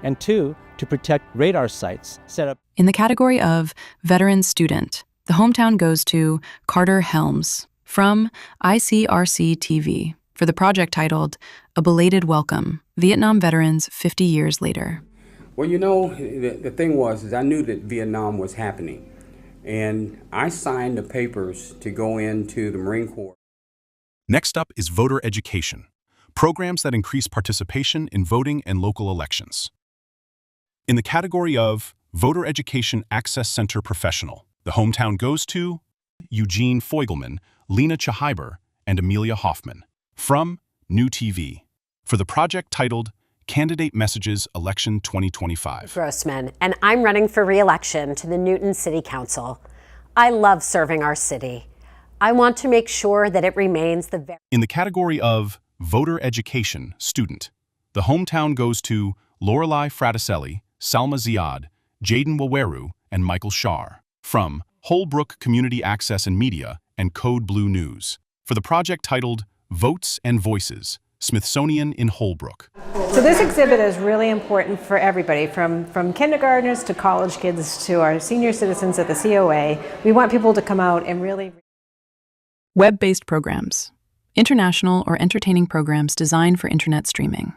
and two, to protect radar sites set up. In the category of Veteran Student, the hometown goes to Carter Helms from ICRC TV for the project titled A Belated Welcome, Vietnam Veterans 50 Years Later. Well, the thing is I knew that Vietnam was happening, and I signed the papers to go into the Marine Corps. Next up is voter education, programs that increase participation in voting and local elections. In the category of Voter Education Access Center Professional, the hometown goes to Eugene Feugelman, Lena Chahiber, and Amelia Hoffman from New TV for the project titled Candidate Messages Election 2025. Grossman, and I'm running for re-election to the Newton City Council. I love serving our city. I want to make sure that it remains the very... In the category of Voter Education Student, the hometown goes to Lorelei Fraticelli, Salma Ziad, Jaden Waweru, and Michael Shar from Holbrook Community Access and Media and Code Blue News for the project titled Votes and Voices, Smithsonian in Holbrook. So this exhibit is really important for everybody, from kindergartners to college kids to our senior citizens at the COA. We want people to come out and really... Web-based programs, international or entertaining programs designed for internet streaming.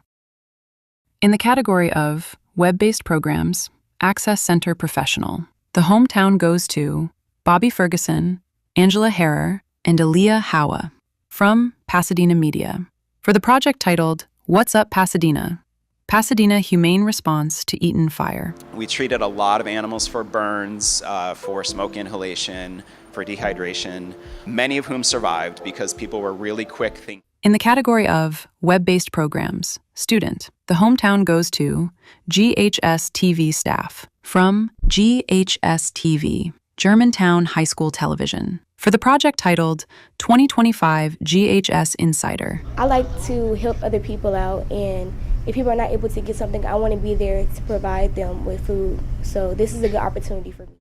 In the category of Web-based programs, Access Center Professional, the hometown goes to Bobby Ferguson, Angela Harrer, and Aaliyah Howa from Pasadena Media for the project titled What's Up Pasadena? Pasadena Humane Response to Eaton Fire. We treated a lot of animals for burns, for smoke inhalation, for dehydration, many of whom survived because people were really quick thinking. In the category of Web-based programs, Student, the hometown goes to GHS TV staff from GHS TV, Germantown High School Television, for the project titled 2025 GHS Insider. I like to help other people out, and if people are not able to get something, I want to be there to provide them with food. So this is a good opportunity for me.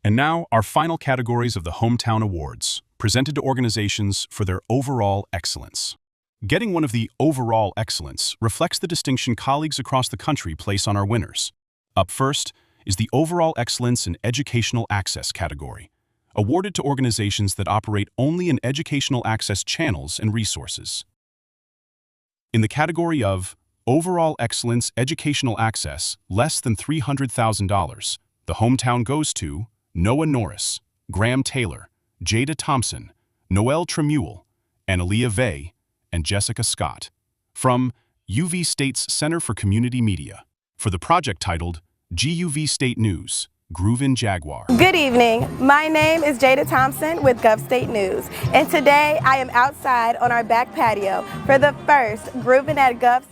And now, our final categories of the Hometown Awards, presented to organizations for their overall excellence. Getting one of the overall excellence reflects the distinction colleagues across the country place on our winners. Up first is the Overall Excellence in Educational Access category, awarded to organizations that operate only in educational access channels and resources. In the category of Overall Excellence Educational Access, less than $300,000, the hometown goes to Noah Norris, Graham Taylor, Jada Thompson, Noel Tremuel, Analia Vey, and Jessica Scott from UV State's Center for Community Media for the project titled GUV State News, Groovin' Jaguar. Good evening. My name is Jada Thompson with Gov State News, and today I am outside on our back patio for the first Groovin' at Gov.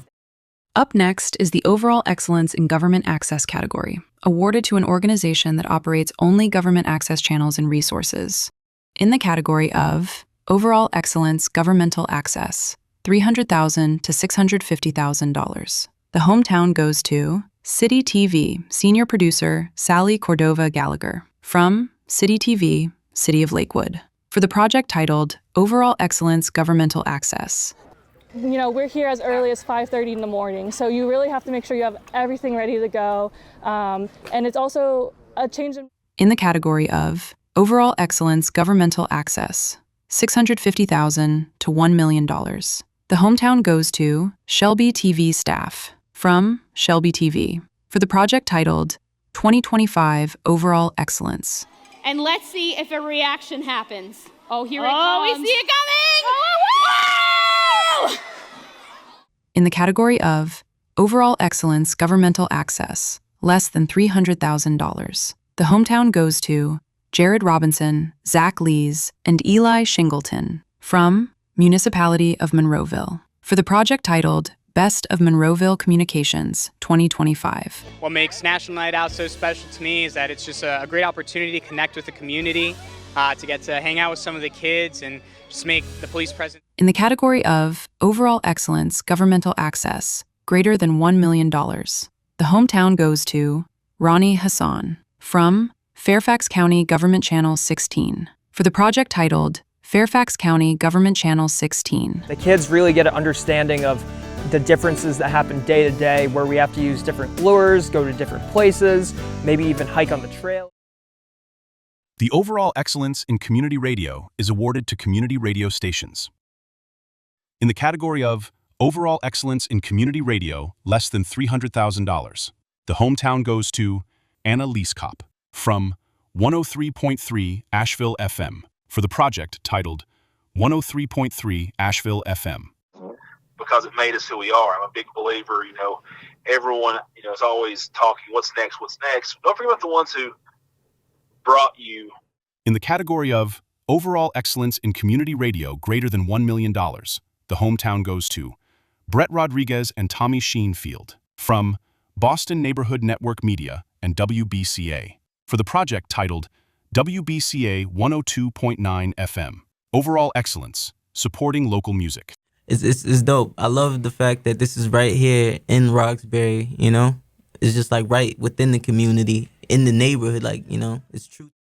Up next is the Overall Excellence in Government Access category, awarded to an organization that operates only government access channels and resources. In the category of Overall Excellence Governmental Access, $300,000 to $650,000. The hometown goes to City TV Senior Producer Sally Cordova Gallagher from City TV, City of Lakewood, for the project titled Overall Excellence Governmental Access. We're here as early as 5:30 in the morning, so you really have to make sure you have everything ready to go. And it's also a change in the category of Overall Excellence Governmental Access, $650,000 to $1 million. The hometown goes to Shelby TV staff from Shelby TV for the project titled 2025 Overall Excellence. And let's see if a reaction happens. Oh, here it comes. Oh, we see it coming! Woo! In the category of Overall Excellence Governmental Access, less than $300,000, the hometown goes to Jared Robinson, Zach Lees, and Eli Shingleton from Municipality of Monroeville for the project titled Best of Monroeville Communications 2025. What makes National Night Out so special to me is that it's just a great opportunity to connect with the community, to get to hang out with some of the kids and just make the police presence. In the category of Overall Excellence Governmental Access, greater than $1 million, the hometown goes to Ronnie Hassan from Fairfax County Government Channel 16 for the project titled Fairfax County Government Channel 16. The kids really get an understanding of the differences that happen day to day, where we have to use different lures, go to different places, maybe even hike on the trail. The overall excellence in community radio is awarded to community radio stations. In the category of Overall Excellence in Community Radio, less than $300,000, the hometown goes to Anna Leeskop from 103.3 Asheville FM for the project titled 103.3 Asheville FM. Because it made us who we are. I'm a big believer, everyone, is always talking, what's next? Don't forget about the ones who brought you. In the category of Overall Excellence in Community Radio greater than $1 million, the hometown goes to Brett Rodriguez and Tommy Sheenfield from Boston Neighborhood Network Media and WBCA for the project titled WBCA 102.9 FM. Overall Excellence, supporting local music. It's dope. I love the fact that this is right here in Roxbury, It's just like right within the community, in the neighborhood, it's true.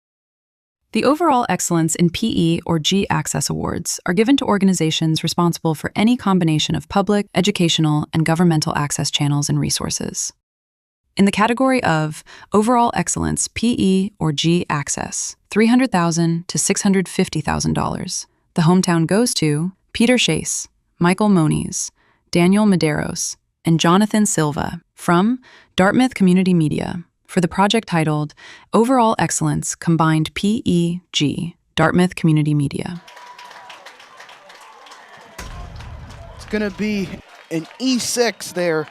The Overall Excellence in PE or G Access Awards are given to organizations responsible for any combination of public, educational, and governmental access channels and resources. In the category of Overall Excellence PE or G Access, $300,000 to $650,000, the hometown goes to Peter Chase, Michael Moniz, Daniel Medeiros, and Jonathan Silva from Dartmouth Community Media for the project titled Overall Excellence Combined PEG, Dartmouth Community Media. It's going to be an E6 there.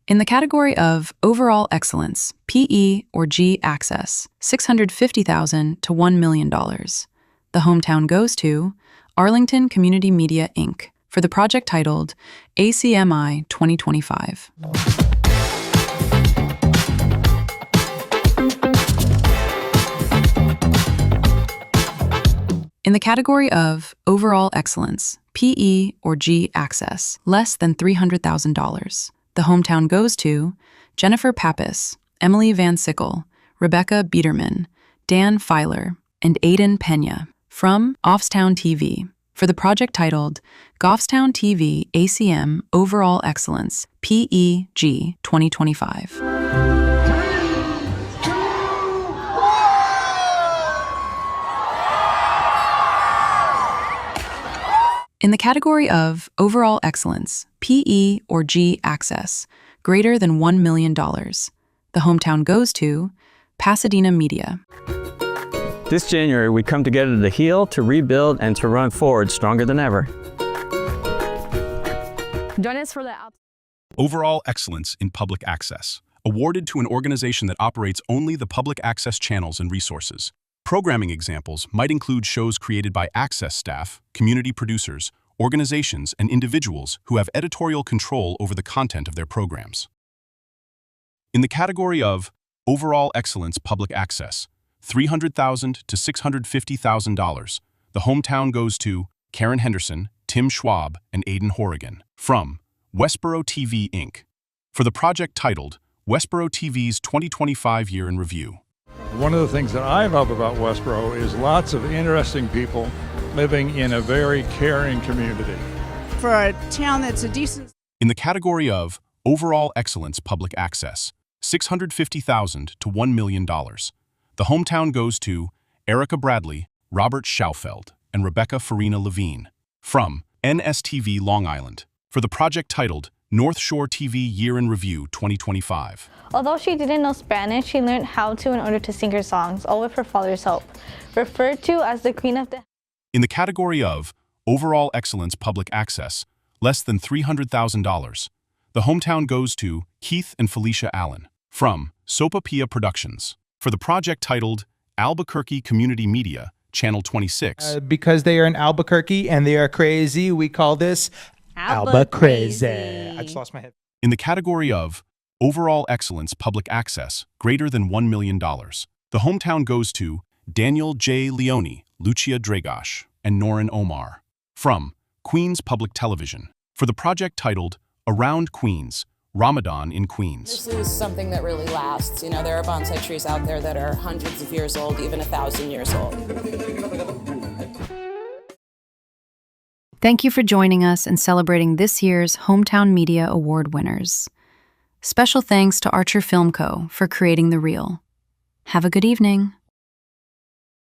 In the category of Overall Excellence, PE or G Access, $650,000 to $1 million, the hometown goes to Arlington Community Media, Inc. for the project titled ACMI 2025. In the category of Overall Excellence, PE or G Access, less than $300,000, the hometown goes to Jennifer Pappas, Emily Van Sickle, Rebecca Biederman, Dan Filer, and Aiden Pena from Goffstown TV for the project titled Goffstown TV ACM Overall Excellence PEG 2025. In the category of Overall Excellence, PE or G Access, greater than $1 million, the hometown goes to Pasadena Media. This January, we come together to heal, to rebuild, and to run forward stronger than ever. Join us for the Overall Excellence in Public Access, awarded to an organization that operates only the public access channels and resources. Programming examples might include shows created by access staff, community producers, organizations, and individuals who have editorial control over the content of their programs. In the category of Overall Excellence Public Access, $300,000 to $650,000, the hometown goes to Karen Henderson, Tim Schwab, and Aiden Horrigan from Westboro TV, Inc. for the project titled Westboro TV's 2025 Year in Review. One of the things that I love about Westboro is lots of interesting people living in a very caring community. For a town that's a decent... In the category of Overall Excellence Public Access, $650,000 to $1 million, the hometown goes to Erica Bradley, Robert Schaufeld, and Rebecca Farina Levine from NSTV Long Island for the project titled North Shore TV Year in Review 2025. Although she didn't know Spanish, she learned how to in order to sing her songs, all with her father's help. Referred to as the Queen of the... In the category of Overall Excellence Public Access, less than $300,000, the hometown goes to Keith and Felicia Allen from Sopapilla Productions for the project titled Albuquerque Community Media, Channel 26. Because they are in Albuquerque and they are crazy, we call this Alba crazy. I just lost my head. In the category of Overall Excellence Public Access, greater than $1 million, the hometown goes to Daniel J. Leone, Lucia Dragosh, and Norin Omar from Queens Public Television for the project titled Around Queens, Ramadan in Queens. This is something that really lasts. You know, there are bonsai trees out there that are hundreds of years old, even 1,000 years old. Thank you for joining us and celebrating this year's Hometown Media Award winners. Special thanks to Archer Film Co. for creating the reel. Have a good evening.